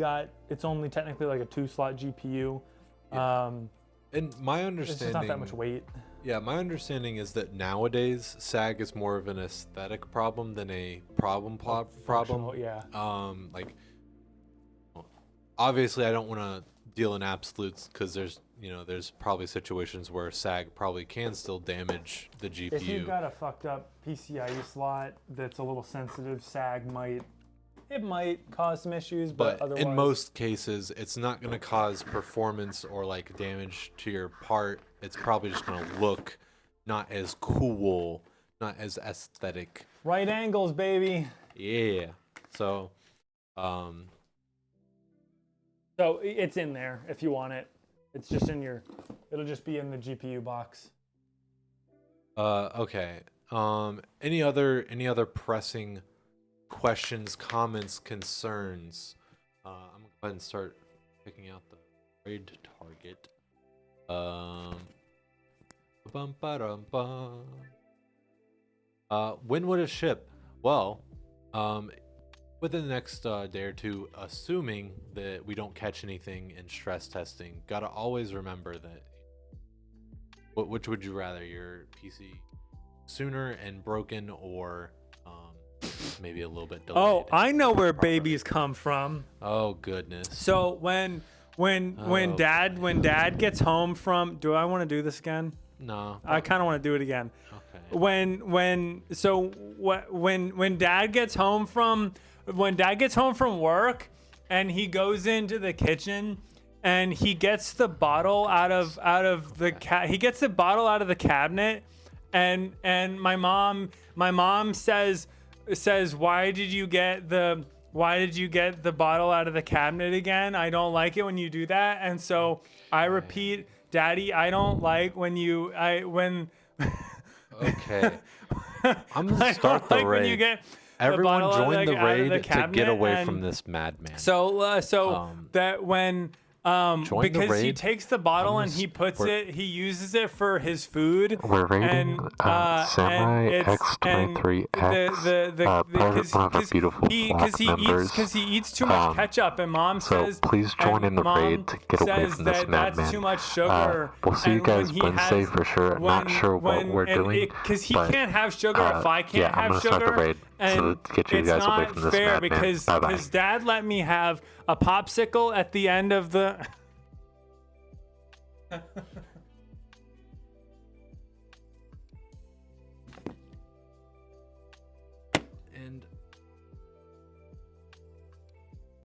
technically like a 2-slot GPU. Yeah. And my It's understanding, just not that much weight. Yeah, my understanding is that nowadays sag is more of an aesthetic problem than a problem. Functional, yeah. Like obviously I don't want to deal in absolutes because there's probably situations where sag probably can still damage the GPU. If you've got a fucked up PCIe slot that's a little sensitive, sag might cause some issues, but otherwise, in most cases, it's not going to cause performance or like damage to your part. It's probably just going to look not as cool, not as aesthetic. right angles, baby. Yeah. So, So it's in there if you want it. It's just it'll just be in the GPU box. okay. Any other pressing questions, comments, concerns? I'm gonna go ahead and start picking out the raid target. When would it ship? Well, Within the next day or two, assuming that we don't catch anything in stress testing, gotta always remember that. Which would you rather, your PC sooner and broken, or maybe a little bit delayed? Oh, I know where properly? babies come from. Oh goodness. So when dad gets home from, do I want to do this again? No. I kind of want to do it again. Okay. When dad gets home from work and he goes into the kitchen and he gets the bottle out of the cabinet, and my mom says, why did you get the bottle out of the cabinet again? I don't like it when you do that. And so I repeat, Daddy, I don't like when Okay. I'm gonna I start don't the like when you raid. get the Everyone bottle out of join the out of raid to cabinet, get away and from this madman. So that when Join the because he raid. takes the bottle I'm and he puts we're- he uses it for his food. We're raiding Samurai X23X, part of a beautiful flock members. Because he eats too much ketchup, and Mom So says, please join in the Mom raid to get away says from this that that's madman. too much sugar. We'll see you and guys when he Wednesday has- for sure. I'm not sure what we're doing. Because he but, can't have sugar if I can't yeah, I'm have gonna sugar. start the raid and to get you it's guys away not from this fair madman. because Bye-bye. his dad let me have a popsicle at the end of the